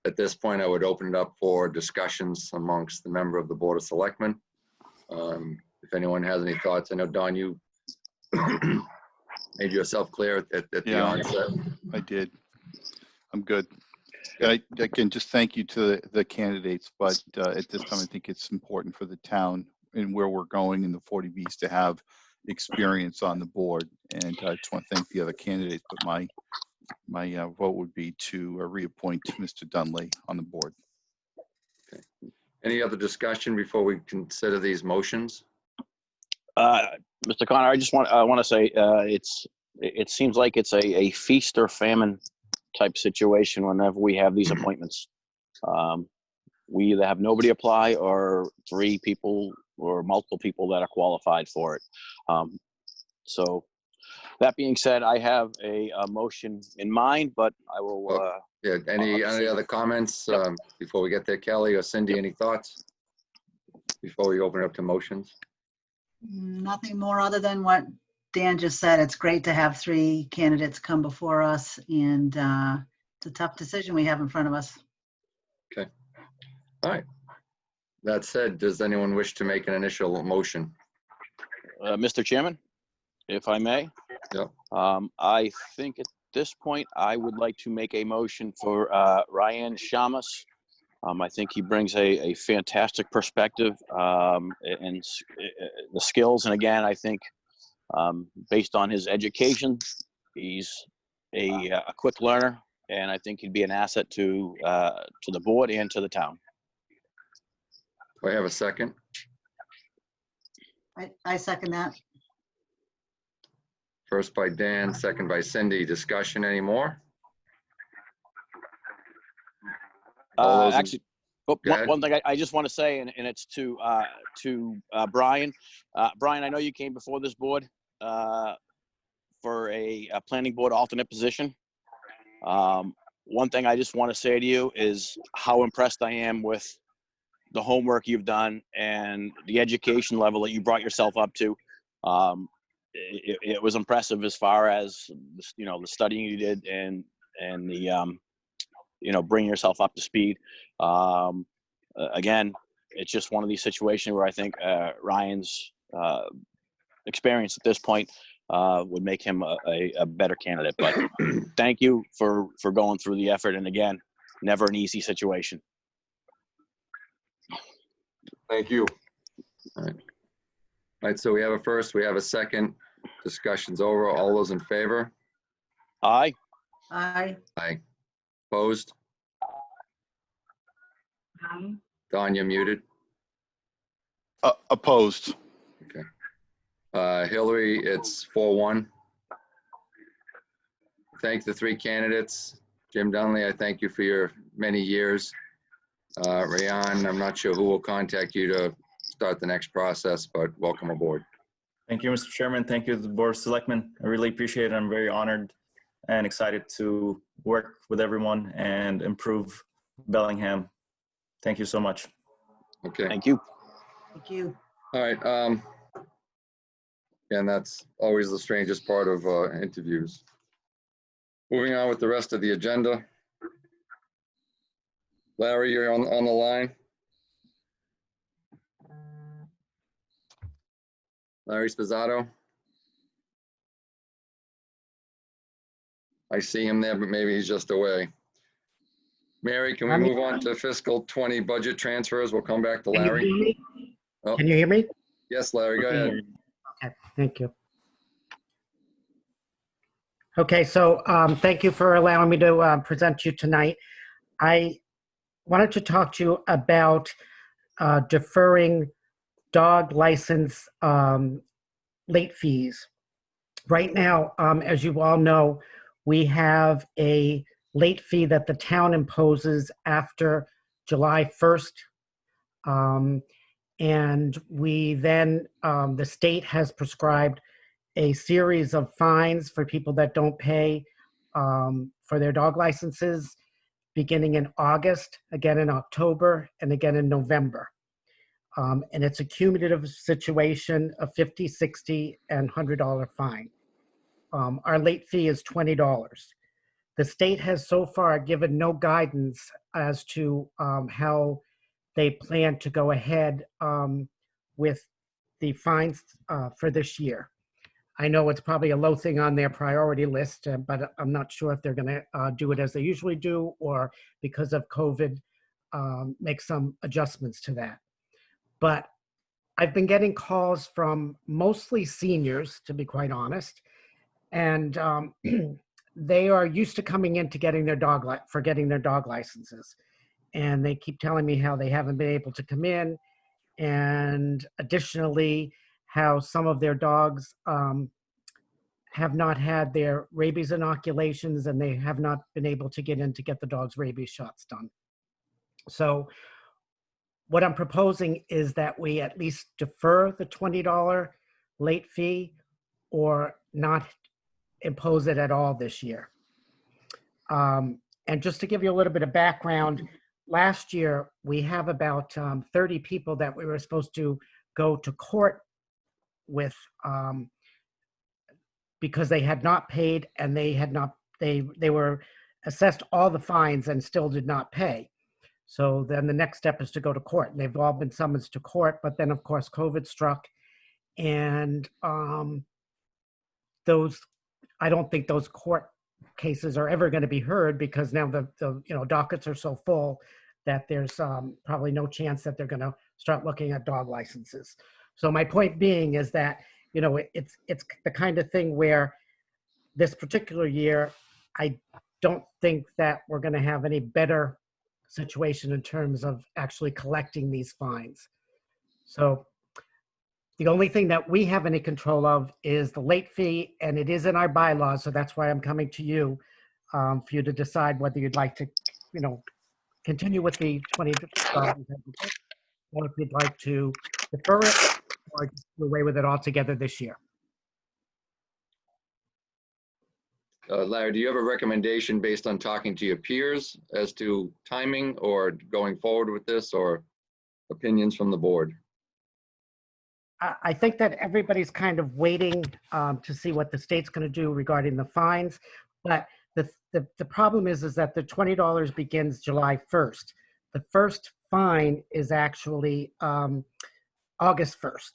At this point, I would open it up for discussions amongst the member of the Board of Selectmen. If anyone has any thoughts, I know, Don, you made yourself clear at the onset. I did. I'm good. I can just thank you to the candidates, but at this time, I think it's important for the town and where we're going in the 40Bs to have experience on the board. And I just want to thank the other candidates, but my vote would be to reappoint Mr. Dunley on the board. Okay. Any other discussion before we consider these motions? Mr. Connor, I want to say it seems like it's a feast or famine type situation whenever we have these appointments. We either have nobody apply or 3 people or multiple people that are qualified for it. So that being said, I have a motion in mind, but I will. Yeah, any other comments before we get there, Kelly or Cindy, any thoughts before we open it up to motions? Nothing more other than what Dan just said. It's great to have 3 candidates come before us, and it's a tough decision we have in front of us. Okay. All right. That said, does anyone wish to make an initial motion? Mr. Chairman, if I may. Yep. I think at this point, I would like to make a motion for Ryan Shamus. I think he brings a fantastic perspective and the skills. And again, I think based on his education, he's a quick learner, and I think he'd be an asset to the board and to the town. Do I have a second? I second that. First by Dan, second by Cindy. Discussion anymore? Actually, one thing I just want to say, and it's to Brian. Brian, I know you came before this board for a planning board alternate position. One thing I just want to say to you is how impressed I am with the homework you've done and the education level that you brought yourself up to. It was impressive as far as, you know, the studying you did and the, you know, bringing yourself up to speed. Again, it's just one of these situations where I think Ryan's experience at this point would make him a better candidate. But thank you for going through the effort. And again, never an easy situation. Thank you. All right, so we have a first, we have a second. Discussion's over. All those in favor? Aye. Aye. Aye. Opposed? Aye. Don, you're muted. Opposed. Okay. Hillary, it's 4-1. Thank the 3 candidates. Jim Dunley, I thank you for your many years. Rayan, I'm not sure who will contact you to start the next process, but welcome aboard. Thank you, Mr. Chairman. Thank you to the Board of Selectmen. I really appreciate it. I'm very honored and excited to work with everyone and improve Bellingham. Thank you so much. Okay. Thank you. Thank you. All right. And that's always the strangest part of interviews. Moving on with the rest of the agenda. Larry, you're on the line. Larry Spizzato. I see him there, but maybe he's just away. Mary, can we move on to fiscal 20 budget transfers? We'll come back to Larry. Oh, Can you hear me? yes, Larry, go ahead. Okay, thank you. Okay, so thank you for allowing me to present to you tonight. I wanted to talk to you about deferring dog license late fees. Right now, as you all know, we have a late fee that the town imposes after July 1st. And we then, the state has prescribed a series of fines for people that don't pay for their dog licenses, beginning in August, again in October, and again in November. And it's a cumulative situation of $50, $60, and $100 fine. Our late fee is $20. The state has so far given no guidance as to how they plan to go ahead with the fines for this year. I know it's probably a low thing on their priority list, but I'm not sure if they're going to do it as they usually do, or because of COVID, make some adjustments to that. But I've been getting calls from mostly seniors, to be quite honest, and they are used to coming in to getting their dog licenses. and they keep telling me how they haven't been able to come in, and additionally, how some of their dogs have not had their rabies inoculations, and they have not been able to get in to get the dog's rabies shots done. So what I'm proposing is that we at least defer the $20 late fee or not impose it at all this year. And just to give you a little bit of background, last year we have about 30 people that we were supposed to go to court with because they had not paid, and they were assessed all the fines and still did not pay. So then the next step is to go to court, and they've all been summoned to court. But then of course COVID struck, and I don't think those court cases are ever going to be heard, because now the dockets are so full that there's probably no chance that they're going to start looking at dog licenses. So my point being is that it's the kind of thing where this particular year, I don't think that we're going to have any better situation in terms of actually collecting these fines. So the only thing that we have any control of is the late fee, and it is in our bylaws. So that's why I'm coming to you for you to decide whether you'd like to, continue with the $20, or if you'd like to defer it or just do away with it altogether this year. Larry, do you have a recommendation based on talking to your peers as to timing or going forward with this, or opinions from the board? I think that everybody's kind of waiting to see what the state's going to do regarding the fines. But the problem is that the $20 begins July 1st. The first fine is actually August 1st.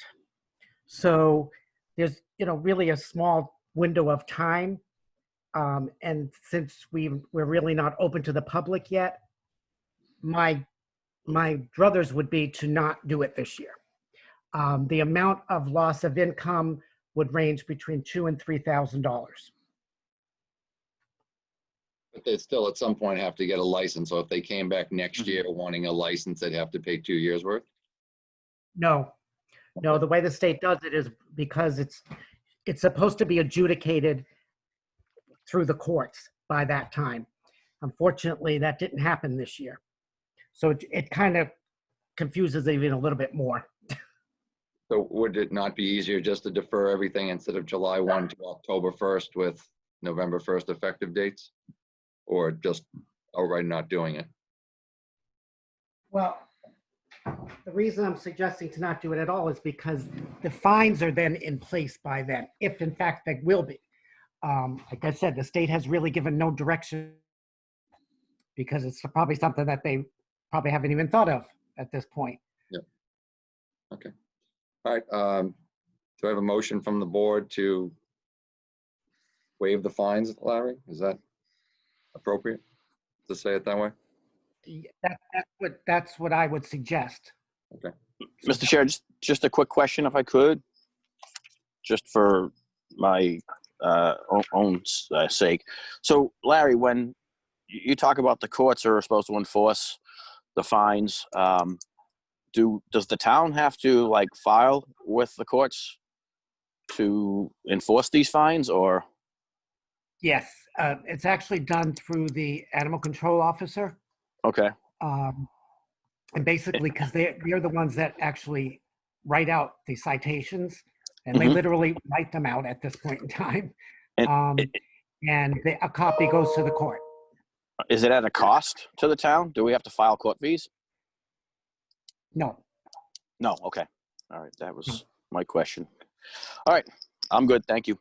So there's really a small window of time. And since we're really not open to the public yet, my druthers would be to not do it this year. The amount of loss of income would range between $2,000 and $3,000. But they'd still at some point have to get a license. So if they came back next year wanting a license, they'd have to pay 2 years worth? No, the way the state does it is because it's supposed to be adjudicated through the courts by that time. Unfortunately, that didn't happen this year. So it kind of confuses even a little bit more. So would it not be easier just to defer everything instead of July 1 to October 1st with November 1st effective dates? Or just outright not doing it? Well, the reason I'm suggesting to not do it at all is because the fines are then in place by then, if in fact they will be. Like I said, the state has really given no direction, because it's probably something that they probably haven't even thought of at this point. Yeah. Okay. All right. Do I have a motion from the board to waive the fines, Larry? Is that appropriate to say it that way? That's what I would suggest. Okay. Mr. Chair, just a quick question, if I could, just for my own sake. So, Larry, when you talk about the courts are supposed to enforce the fines, does the town have to file with the courts to enforce these fines, or? Yes, it's actually done through the animal control officer. Okay. And basically, because they're the ones that actually write out the citations, and they literally write them out at this point in time. And a copy goes to the court. Is it at a cost to the town? Do we have to file court fees? No. No, okay. All right, that was my question. All right, I'm good, thank you.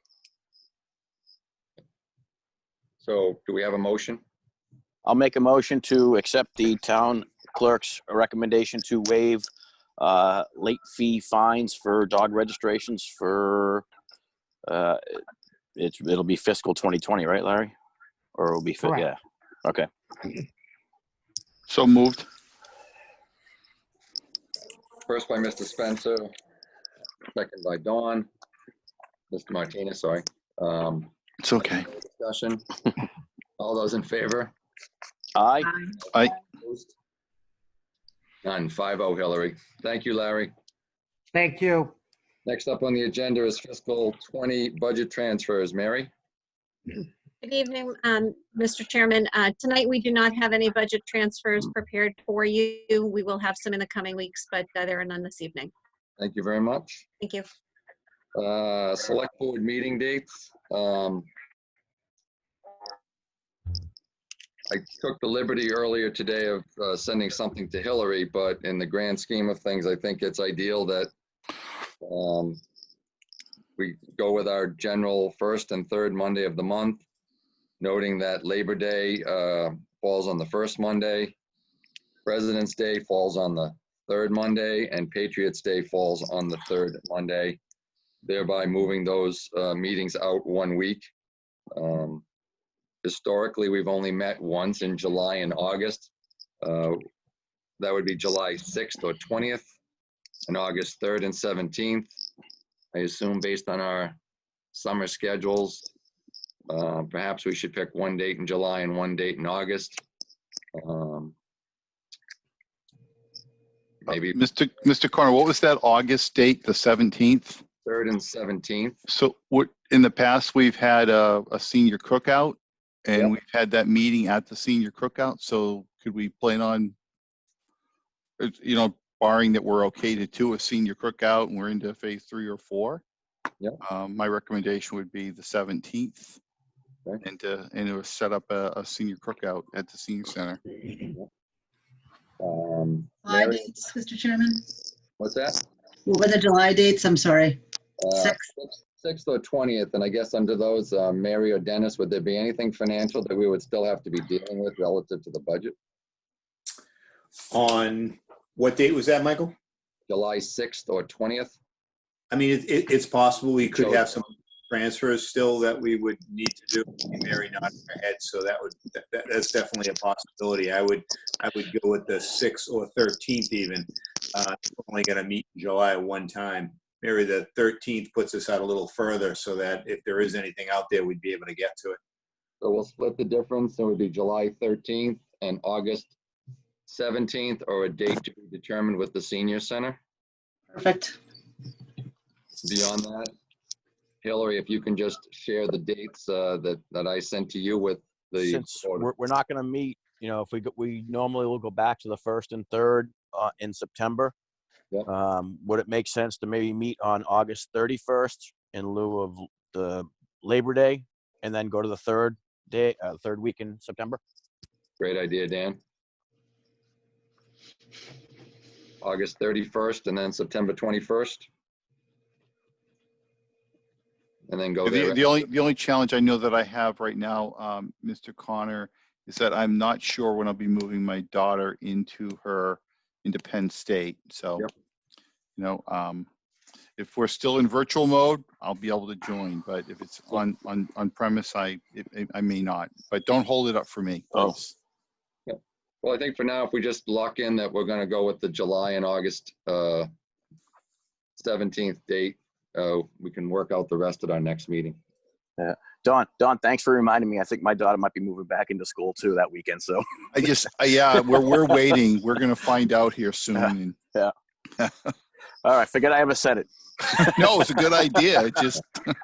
So do we have a motion? I'll make a motion to accept the town clerk's recommendation to waive late fee fines for dog registrations for, it'll be fiscal 2020, right, Larry? Or it'll be, yeah, okay. So moved. First by Mr. Spencer, second by Dawn. Mr. Martinez, sorry. It's okay. Discussion. All those in favor? Aye. Aye. Opposed? None. 5-0 Hillary. Thank you, Larry. Thank you. Next up on the agenda is fiscal 20 budget transfers. Mary? Good evening, Mr. Chairman. Tonight, we do not have any budget transfers prepared for you. We will have some in the coming weeks, but there are none this evening. Thank you very much. Thank you. Select board meeting dates. I took the liberty earlier today of sending something to Hillary, but in the grand scheme of things, I think it's ideal that we go with our general first and third Monday of the month, noting that Labor Day falls on the first Monday, President's Day falls on the third Monday, and Patriots' Day falls on the third Monday, thereby moving those meetings out 1 week. Historically, we've only met once in July and August. That would be July 6th or 20th, and August 3rd and 17th. I assume based on our summer schedules, perhaps we should pick one date in July and one date in August. Maybe Mr. Corner, what was that August date, the 17th? 3rd and 17th. So what, in the past, we've had a senior cookout, and Yep. we've had that meeting at the senior cookout. So could we plan on, you know, barring that we're okay to do a senior cookout and we're into phase 3 or 4? Yep. My recommendation would be the 17th, Okay. and to set up a senior cookout at the senior center. July Mary, dates, Mr. Chairman? what's that? What were the July dates? I'm sorry. 6th or 20th, and I guess under those, Mary or Dennis, would there be anything financial that we would still have to be dealing with relative to the budget? On what date was that, Michael? July 6th or 20th? I mean, it's possible we could have some transfers still that we would need to do. Mary nodding her head, so that's definitely a possibility. I would go with the 6th or 13th even. We're only going to meet in July one time. Mary, the 13th puts us out a little further, so that if there is anything out there, we'd be able to get to it. So we'll split the difference. It would be July 13th and August 17th, or a date to be determined with the senior center. Perfect. Beyond that, Hillary, if you can just share the dates that I sent to you with the. Since we're not going to meet, you know, if we normally will go back to the 1st and 3rd in September. Yep. Would it make sense to maybe meet on August 31st in lieu of the Labor Day, and then go to the third week in September? Great idea, Dan. August 31st and then September 21st. And then go there. The only challenge I know that I have right now, Mr. Connor, is that I'm not sure when I'll be moving my daughter into Penn State. So, Yep. You know, if we're still in virtual mode, I'll be able to join. But if it's on premise, I may not. But don't hold it up for me. Oh. Yeah. Well, I think for now, if we just lock in that we're going to go with the July and August 17th date, we can work out the rest at our next meeting. Yeah. Don, thanks for reminding me. I think my daughter might be moving back into school too that weekend. So yeah, we're waiting. We're going to find out here soon. Yeah. All right. Forget I ever said it. No, it's a good idea. It just. So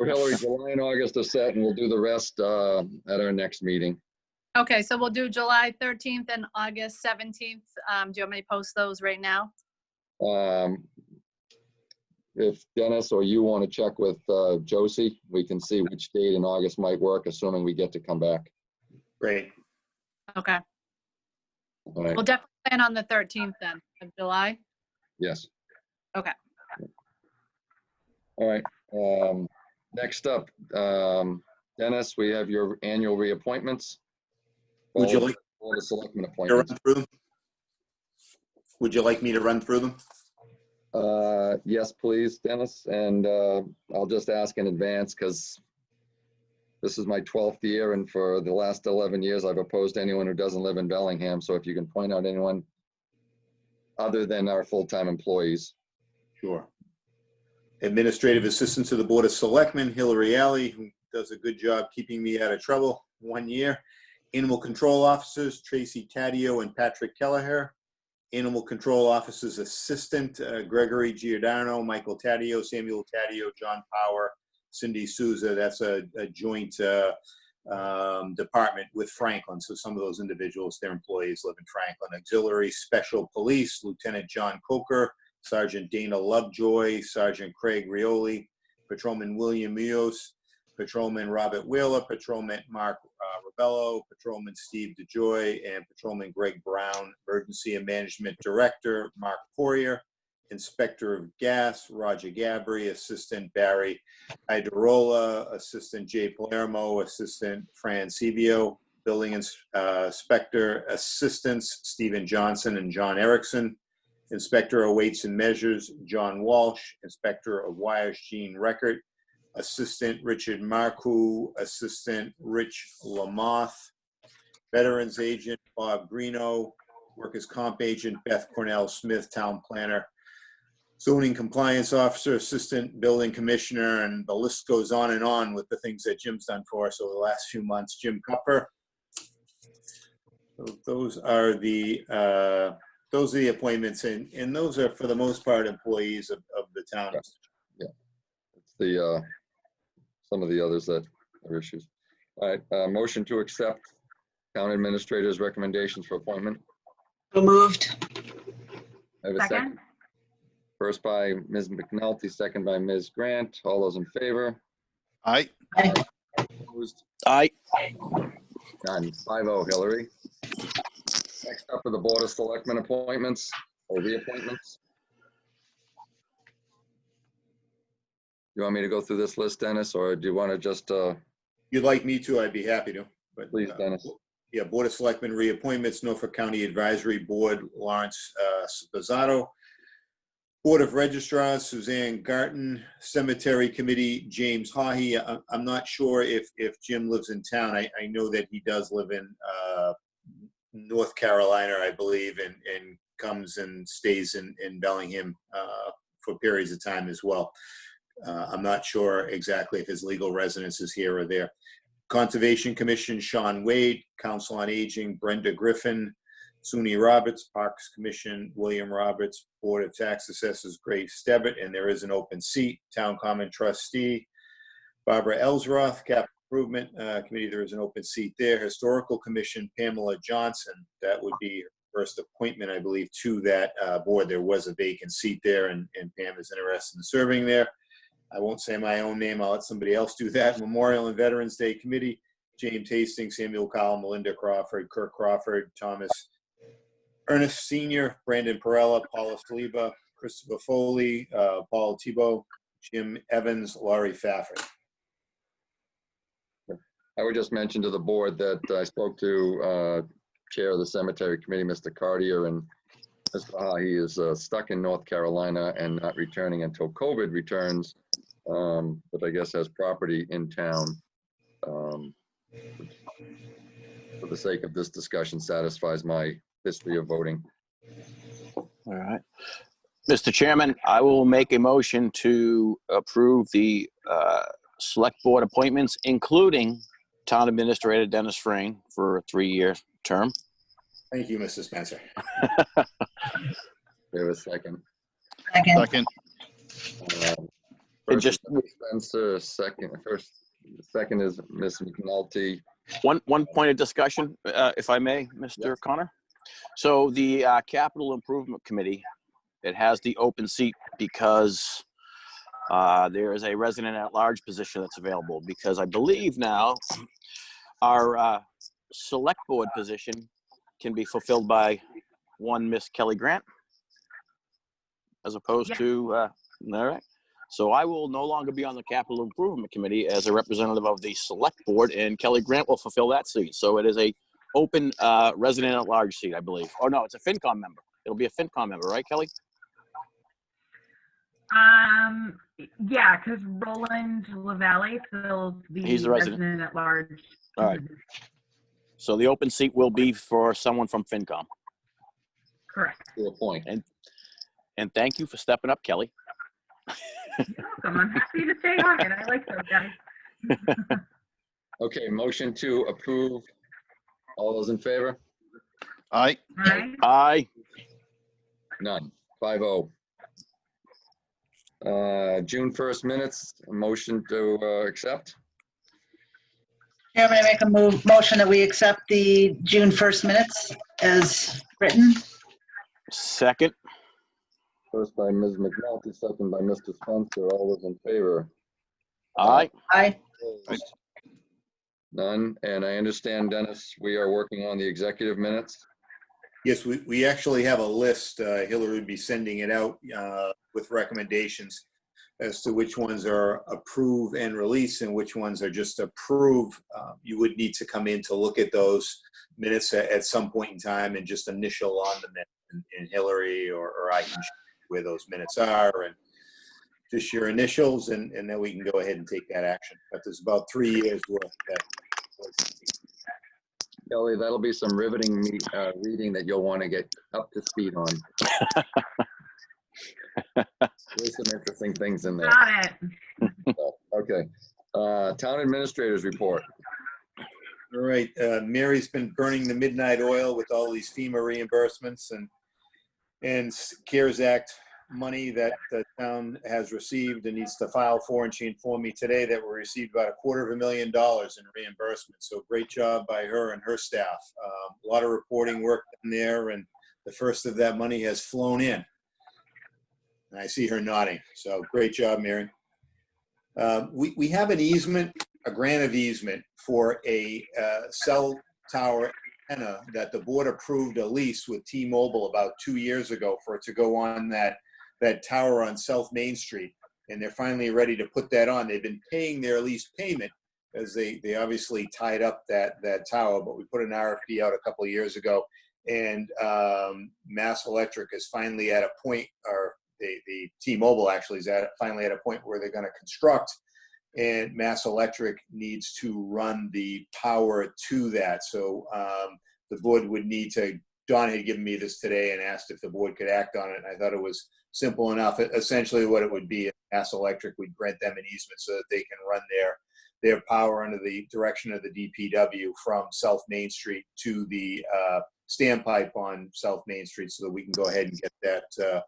Hillary, July and August are set, and we'll do the rest at our next meeting. Okay, so we'll do July 13th and August 17th. Do you want me to post those right now? If Dennis or you want to check with Josie, we can see which date in August might work, assuming we get to come back. Great. Okay. All right. We'll definitely plan on the 13th then of July. Yes. Okay. All right. Next up, Dennis, we have your annual reappointments. Would you like all the selectmen to appointments? run through them? Would you like me to run through them? Yes, please, Dennis. And I'll just ask in advance because this is my 12th year, and for the last 11 years, I've opposed anyone who doesn't live in Bellingham. So if you can point out anyone other than our full-time employees. Sure. Administrative Assistant to the Board of Selectmen, Hillary Alley, who does a good job keeping me out of trouble 1 year. Animal Control Officers, Tracy Taddeo and Patrick Kelleher. Animal Control Officer's Assistant, Gregory Giordano, Michael Taddeo, Samuel Taddeo, John Power, Cindy Souza. That's a joint department with Franklin. So some of those individuals, their employees live in Franklin. Auxiliary Special Police, Lieutenant John Coker, Sergeant Dana Lovejoy, Sergeant Craig Rioli, Patrolman William Mios, Patrolman Robert Wheeler, Patrolman Mark Rabello, Patrolman Steve DeJoy, and Patrolman Greg Brown. Emergency and Management Director Mark Poirier, Inspector of Gas Roger Gabry, Assistant Barry Idarola, Assistant Jay Palermo, Assistant Fran Sevio, Building Inspector Assistants Stephen Johnson and John Erickson, Inspector of Weights and Measures John Walsh, Inspector of Wires Gene Record, Assistant Richard Marcoux, Assistant Rich Lamoth, Veterans Agent Bob Greeno, Workers' Comp Agent Beth Cornell Smith, Town Planner, Zoning Compliance Officer, Assistant Building Commissioner, and the list goes on with the things that Jim's done for us over the last few months. Jim Cupper. So those are the appointments, and those are for the most part employees of the town. Yeah, it's the some of the others that are issues. All right, motion to accept town administrator's recommendations for appointment. So moved. I have a second. First by Ms. McNulty, second by Ms. Grant. All those in favor? Aye. Opposed? Aye. None. 5-0, Hillary. Next up are the Board of Selectmen appointments or reappointments. You want me to go through this list, Dennis, or do you want to just? You'd like me to, I'd be happy to. But, please, Dennis. Yeah, Board of Selectmen reappointments, Norfolk County Advisory Board, Lawrence Spazzato. Board of Registrars, Suzanne Garton. Cemetery Committee, James Hawhey. I'm not sure if Jim lives in town. I know that he does live in North Carolina, I believe, and comes and stays in Bellingham for periods of time as well. I'm not sure exactly if his legal residence is here or there. Conservation Commission, Sean Wade. Council on Aging, Brenda Griffin. SUNY Roberts. Parks Commission, William Roberts. Board of Tax Assessors, Grace Stebbett, and there is an open seat. Town Common Trustee, Barbara Ellsroth. Capital Improvement Committee, there is an open seat there. Historical Commission, Pamela Johnson. That would be her first appointment, I believe, to that board. There was a vacant seat there, and Pam is interested in serving there. I won't say my own name. I'll let somebody else do that. Memorial and Veterans Day Committee, James Hastings, Samuel Cowell, Melinda Crawford, Kirk Crawford, Thomas Ernest Sr., Brandon Perella, Paula Saliba, Christopher Foley, Paul Thibault, Jim Evans, Laurie Fafford. I would just mention to the board that I spoke to Chair of the Cemetery Committee, Mr. Cartier, and Mr. Hawhey is stuck in North Carolina and not returning until COVID returns, but I guess has property in town. For the sake of this discussion, satisfies my history of voting. All right. Mr. Chairman, I will make a motion to approve the select board appointments, including Town Administrator Dennis Frayne for a 3-year term. Thank you, Mr. Spencer. There was a second. Second. First is Spencer, second is Ms. McNulty. One point of discussion, if I may, Mr. Connor. So the Capital Improvement Committee, it has the open seat because there is a resident at large position that's available, because I believe now our select board position can be fulfilled by one Miss Kelly Grant, as opposed to, all right. So I will no longer be on the Capital Improvement Committee as a representative of the Select Board, and Kelly Grant will fulfill that seat. So it is a open resident at large seat, I believe. Oh no, it's a FinCom member. It'll be a FinCom member, right, Kelly? Yeah, because Roland LaValle fills the resident at large. All right. So the open seat will be for someone from FinCom. Correct. To a point. And thank you for stepping up, Kelly. You're welcome. I'm happy to stay on it. I like those guys. Okay, motion to approve. All those in favor? Aye. Aye. Aye. None. 5-0. June 1st minutes, a motion to accept. Chairman, I make a motion that we accept the June 1st minutes as written. Second. First by Ms. McNulty, second by Mr. Spencer. All those in favor? Aye. Aye. Opposed? None. And I understand, Dennis, we are working on the executive minutes. Yes, we actually have a list. Hillary would be sending it out with recommendations as to which ones are approve and release and which ones are just approve. You would need to come in to look at those minutes at some point in time and just initial on the minute. And Hillary or I can show you where those minutes are and just your initials, and then we can go ahead and take that action. But there's about 3 years worth of that. Kelly, that'll be some riveting reading that you'll want to get up to speed on. There's some interesting things in there. Got it. Okay. Town administrators report. All right, Mary's been burning the midnight oil with all these FEMA reimbursements and CARES Act money that the town has received and needs to file for, and she informed me today that we received about $250,000 in reimbursement. So great job by her and her staff. A lot of reporting work in there, and the first of that money has flown in. And I see her nodding. So great job, Mary. We have an easement, a grant of easement for a cell tower antenna that the board approved a lease with T-Mobile about 2 years ago for it to go on that tower on South Main Street. And they're finally ready to put that on. They've been paying their lease payment as they obviously tied up that tower, but we put an RFP out a couple of years ago, and Mass Electric is finally at a point, or the T-Mobile actually is finally at a point where they're going to construct, and Mass Electric needs to run the power to that. So the board would need to, Don had given me this today and asked if the board could act on it, and I thought it was simple enough. Essentially what it would be, Mass Electric would grant them an easement so that they can run their power under the direction of the DPW from South Main Street to the standpipe on South Main Street, so that we can go ahead and get that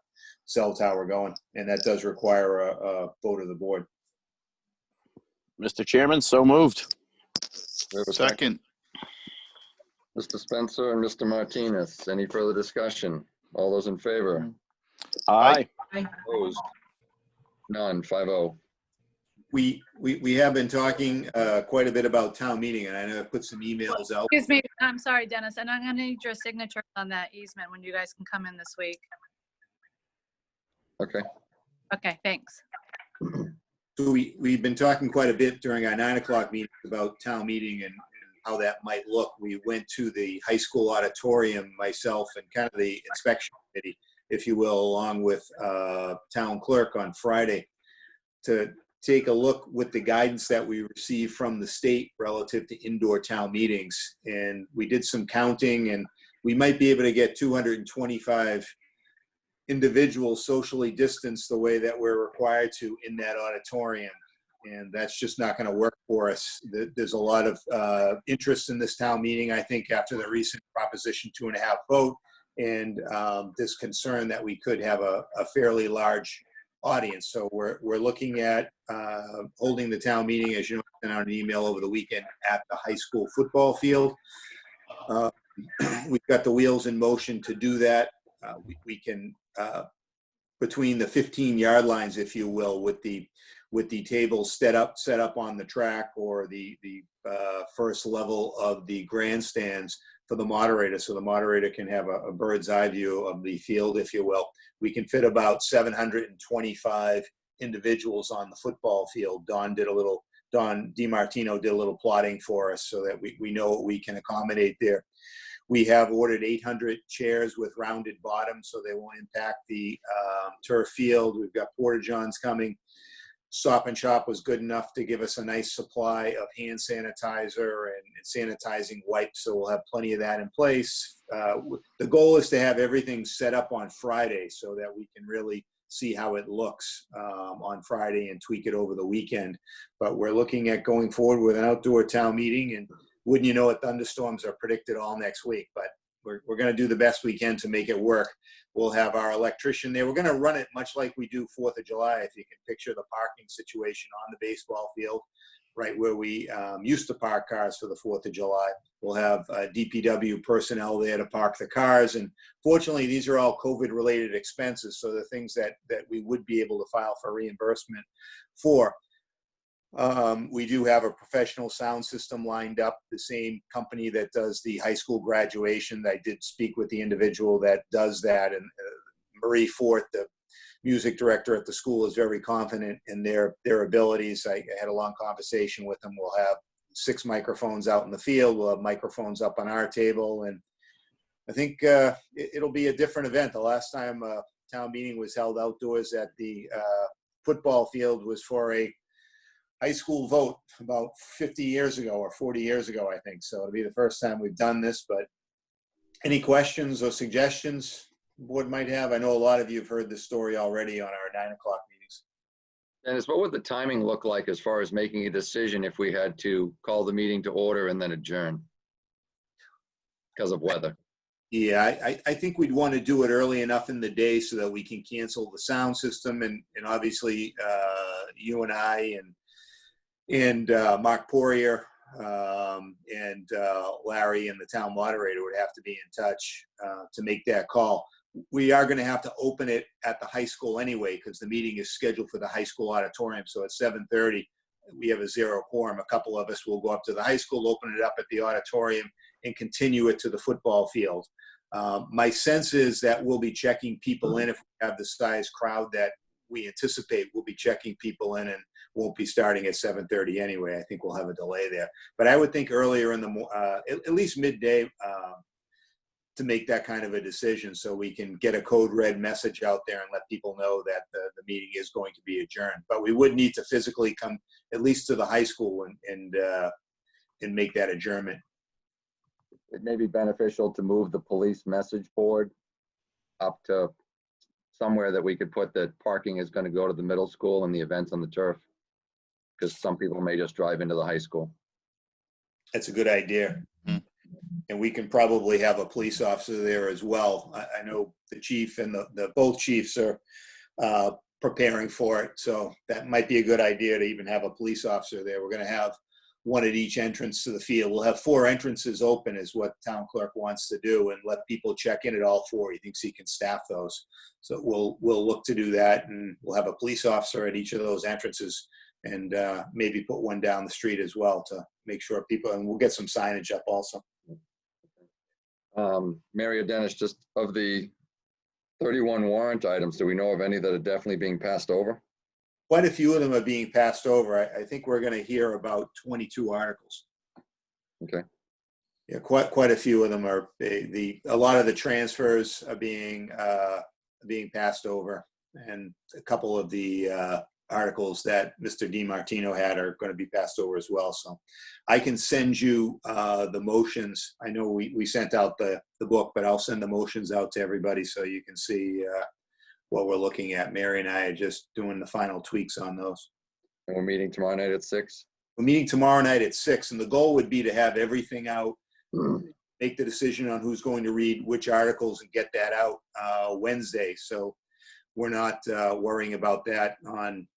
cell tower going. And that does require a vote of the board. Mr. Chairman, so moved. We have a Second. Mr. Spencer and Mr. Martinez, any further discussion? All those in favor? Aye. Opposed? None. 5-0. We have been talking quite a bit about town meeting, and I know I've put some emails out. Excuse me, I'm sorry, Dennis, and I'm gonna need your signature on that easement when you guys can come in this week. Okay. Okay, thanks. So we've been talking quite a bit during our 9 o'clock meeting about town meeting and how that might look. We went to the high school auditorium, myself and kind of the inspection committee, if you will, along with town clerk on Friday, to take a look with the guidance that we received from the state relative to indoor town meetings. And we did some counting, and we might be able to get 225 individuals socially distanced the way that we're required to in that auditorium. And that's just not going to work for us. There's a lot of interest in this town meeting, I think, after the recent Proposition 2.5 vote, and this concern that we could have a fairly large audience. So we're looking at holding the town meeting, as you know, sent out an email over the weekend, at the high school football field. We've got the wheels in motion to do that. We can, between the 15-yard lines, if you will, with the tables set up on the track, or the first level of the grandstands for the moderator, so the moderator can have a bird's eye view of the field, if you will. We can fit about 725 individuals on the football field. Don DiMartino did a little plotting for us so that we know what we can accommodate there. We have ordered 800 chairs with rounded bottoms so they won't impact the turf field. We've got porta-johns coming. Stop and Shop was good enough to give us a nice supply of hand sanitizer and sanitizing wipes, so we'll have plenty of that in place. The goal is to have everything set up on Friday so that we can really see how it looks on Friday and tweak it over the weekend. But we're looking at going forward with an outdoor town meeting, and wouldn't you know it, thunderstorms are predicted all next week. But we're going to do the best we can to make it work. We'll have our electrician there. We're going to run it much like we do 4th of July, if you can picture the parking situation on the baseball field, right where we used to park cars for the 4th of July. We'll have DPW personnel there to park the cars. And fortunately, these are all COVID-related expenses, so the things that we would be able to file for reimbursement for. We do have a professional sound system lined up, the same company that does the high school graduation. I did speak with the individual that does that, and Marie Fort, the music director at the school, is very confident in their abilities. I had a long conversation with them. We'll have 6 microphones out in the field. We'll have microphones up on our table, and I think it'll be a different event. The last time a town meeting was held outdoors at the football field was for a high school vote about 50 years ago or 40 years ago, I think. So it'll be the first time we've done this, but any questions or suggestions the board might have? I know a lot of you have heard this story already on our 9 o'clock meetings. Dennis, what would the timing look like as far as making a decision if we had to call the meeting to order and then adjourn because of weather? Yeah, I think we'd want to do it early enough in the day so that we can cancel the sound system, and obviously you and I and Mark Poirier and Larry and the town moderator would have to be in touch to make that call. We are going to have to open it at the high school anyway, because the meeting is scheduled for the high school auditorium. So at 7:30, we have a 0 quorum. A couple of us will go up to the high school, open it up at the auditorium, and continue it to the football field. My sense is that we'll be checking people in. If we have the size crowd that we anticipate, we'll be checking people in and won't be starting at 7:30 anyway. I think we'll have a delay there. But I would think earlier in the, at least midday, to make that kind of a decision so we can get a code red message out there and let people know that the meeting is going to be adjourned. But we would need to physically come at least to the high school and make that adjournment. It may be beneficial to move the police message board up to somewhere that we could put that parking is going to go to the middle school and the events on the turf, because some people may just drive into the high school. That's a good idea. And we can probably have a police officer there as well. I know the chief and the both chiefs are preparing for it. So that might be a good idea to even have a police officer there. We're going to have one at each entrance to the field. We'll have 4 entrances open is what town clerk wants to do, and let people check in at all 4. He thinks he can staff those. So we'll look to do that, and we'll have a police officer at each of those entrances, and maybe put one down the street as well to make sure people, and we'll get some signage up also. Mary or Dennis, just of the 31 warrant items, do we know of any that are definitely being passed over? Quite a few of them are being passed over. I think we're going to hear about 22 articles. Okay. Yeah, quite a few of them are. A lot of the transfers are being passed over, and a couple of the articles that Mr. DiMartino had are going to be passed over as well. So I can send you the motions. I know we sent out the book, but I'll send the motions out to everybody so you can see what we're looking at. Mary and I are just doing the final tweaks on those. And we're meeting tomorrow night at 6? We're meeting tomorrow night at 6, and the goal would be to have everything out, make the decision on who's going to read which articles, and get that out Wednesday. So we're not worrying about that on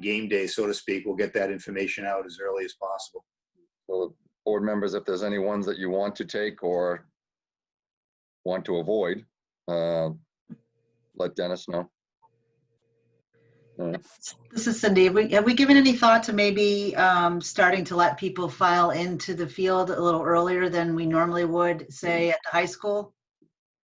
game day, so to speak. We'll get that information out as early as possible. So board members, if there's any ones that you want to take or want to avoid, let Dennis know. This is Cindy. Have we given any thought to maybe starting to let people file into the field a little earlier than we normally would, say, at the high school?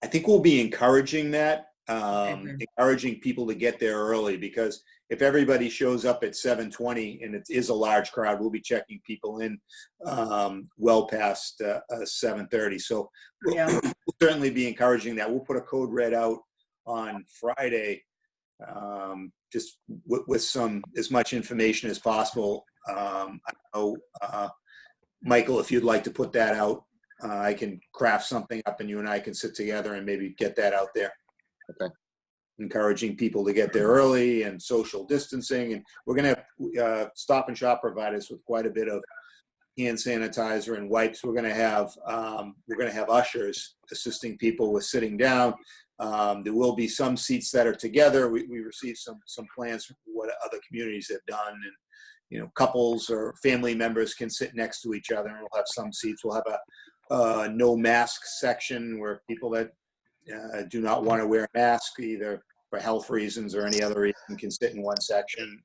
I think we'll be encouraging that, encouraging people to get there early, because if everybody shows up at 7:20 and it is a large crowd, we'll be checking people in well past 7:30. So we'll certainly be encouraging that. We'll put a code red out on Friday, just with some, as much information as possible. I know, Michael, if you'd like to put that out, I can craft something up and you and I can sit together and maybe get that out there. Okay. Encouraging people to get there early and social distancing. And we're going to have Stop and Shop provide us with quite a bit of hand sanitizer and wipes. We're going to have ushers assisting people with sitting down. There will be some seats that are together. We received some plans from what other communities have done, and couples or family members can sit next to each other, and we'll have some seats. We'll have a no mask section where people that do not want to wear a mask, either for health reasons or any other reason, can sit in one section.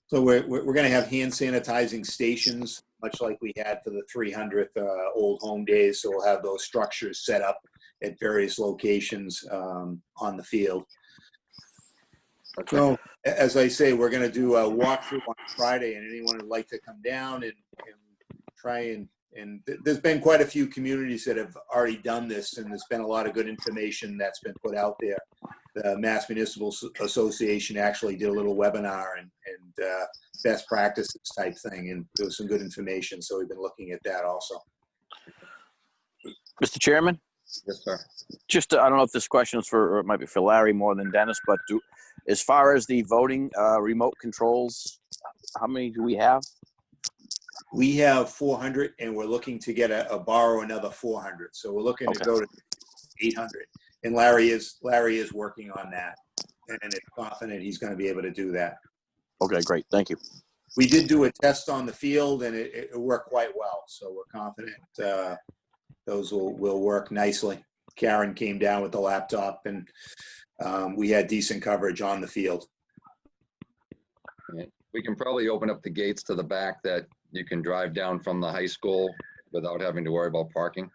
So we're going to have hand sanitizing stations, much like we had for the 300th Old Home Days. So we'll have those structures set up at various locations on the field. Okay. So, as I say, we're going to do a walkthrough on Friday, and anyone who'd like to come down and try and there's been quite a few communities that have already done this, and there's been a lot of good information that's been put out there. The Mass Municipal Association actually did a little webinar and best practices type thing, and there was some good information, so we've been looking at that also. Mr. Chairman? Yes, sir. Just, I don't know if this question is for, or it might be for Larry more than Dennis, but as far as the voting remote controls, how many do we have? We have 400, and we're looking to get borrow another 400. So we're looking to go to 800. And Larry is working on that, and is confident he's going to be able to do that. Okay, great. Thank you. We did do a test on the field, and it worked quite well. So we're confident those will work nicely. Karen came down with the laptop, and we had decent coverage on the field. We can probably open up the gates to the back that you can drive down from the high school without having to worry about parking.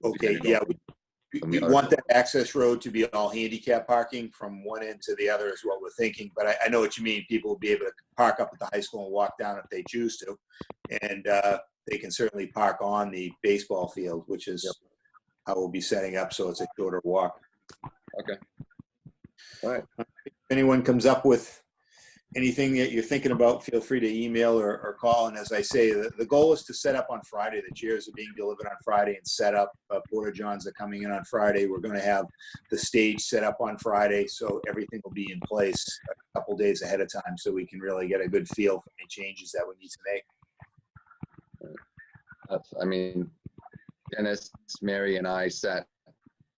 Okay, yeah, we want that access road to be all handicap parking from one end to the other is what we're thinking. But I know what you mean. People will be able to park up at the high school and walk down if they choose to. And they can certainly park on the baseball field, which is how we'll be setting up, so it's a shorter walk. Okay. All right. If anyone comes up with anything that you're thinking about, feel free to email or call. And as I say, the goal is to set up on Friday. The chairs are being delivered on Friday and set up. Porta Johns are coming in on Friday. We're going to have the stage set up on Friday, so everything will be in place a couple days ahead of time, so we can really get a good feel for any changes that we need to make. I mean, Dennis, Mary, and I sat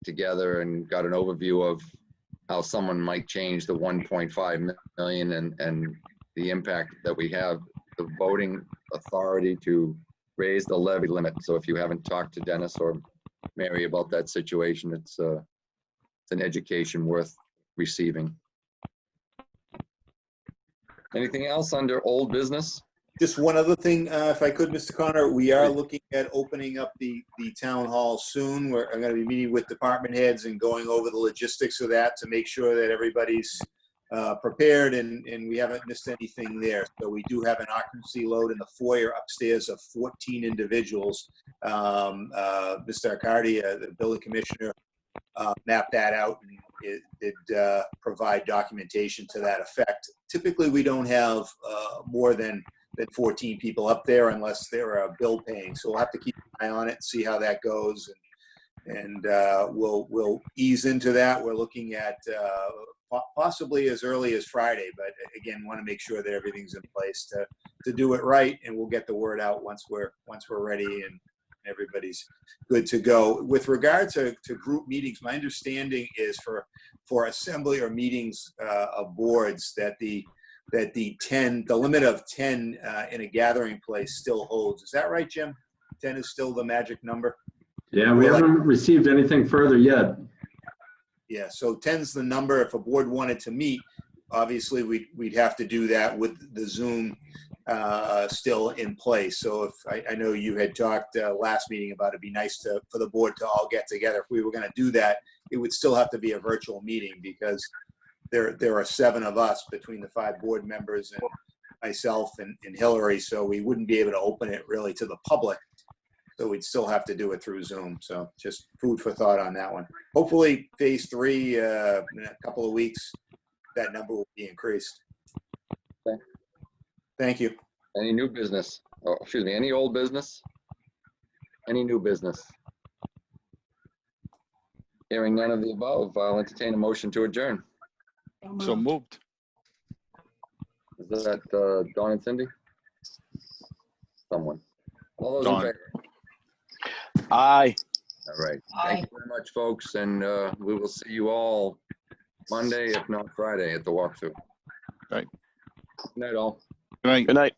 together and got an overview of how someone might change the 1.5 million and the impact that we have, the voting authority to raise the levy limit. So if you haven't talked to Dennis or Mary about that situation, it's an education worth receiving. Anything else under old business? Just one other thing, if I could, Mr. Connor, we are looking at opening up the town hall soon. I'm going to be meeting with department heads and going over the logistics of that to make sure that everybody's prepared and we haven't missed anything there. So we do have an occupancy load in the foyer upstairs of 14 individuals. Mr. Accardi, the building commissioner, mapped that out and it did provide documentation to that effect. Typically, we don't have more than 14 people up there unless they're bill paying. So we'll have to keep an eye on it and see how that goes. And we'll ease into that. We're looking at possibly as early as Friday, but again, want to make sure that everything's in place to do it right. And we'll get the word out once we're ready and everybody's good to go. With regard to group meetings, my understanding is for assembly or meetings of boards that the limit of 10 in a gathering place still holds. Is that right, Jim? 10 is still the magic number? Yeah, we haven't received anything further yet. Yeah, so 10's the number. If a board wanted to meet, obviously we'd have to do that with the Zoom still in place. So if I know you had talked last meeting about it'd be nice for the board to all get together. If we were going to do that, it would still have to be a virtual meeting because there are 7 of us between the 5 board members and myself and Hillary, so we wouldn't be able to open it really to the public. So we'd still have to do it through Zoom. So just food for thought on that one. Hopefully phase 3 in a couple of weeks, that number will be increased. Okay. Thank you. Any new business? Oh, excuse me, any old business? Any new business? Hearing none of the above, I'll entertain a motion to adjourn. So moved. Is that Dawn and Cindy? Someone. All those Dawn. in favor? Aye. All right. Thank you very much, folks, and we will see you all Monday, if not Friday, at the walkthrough. Right. Good night, all. Good night. Good night.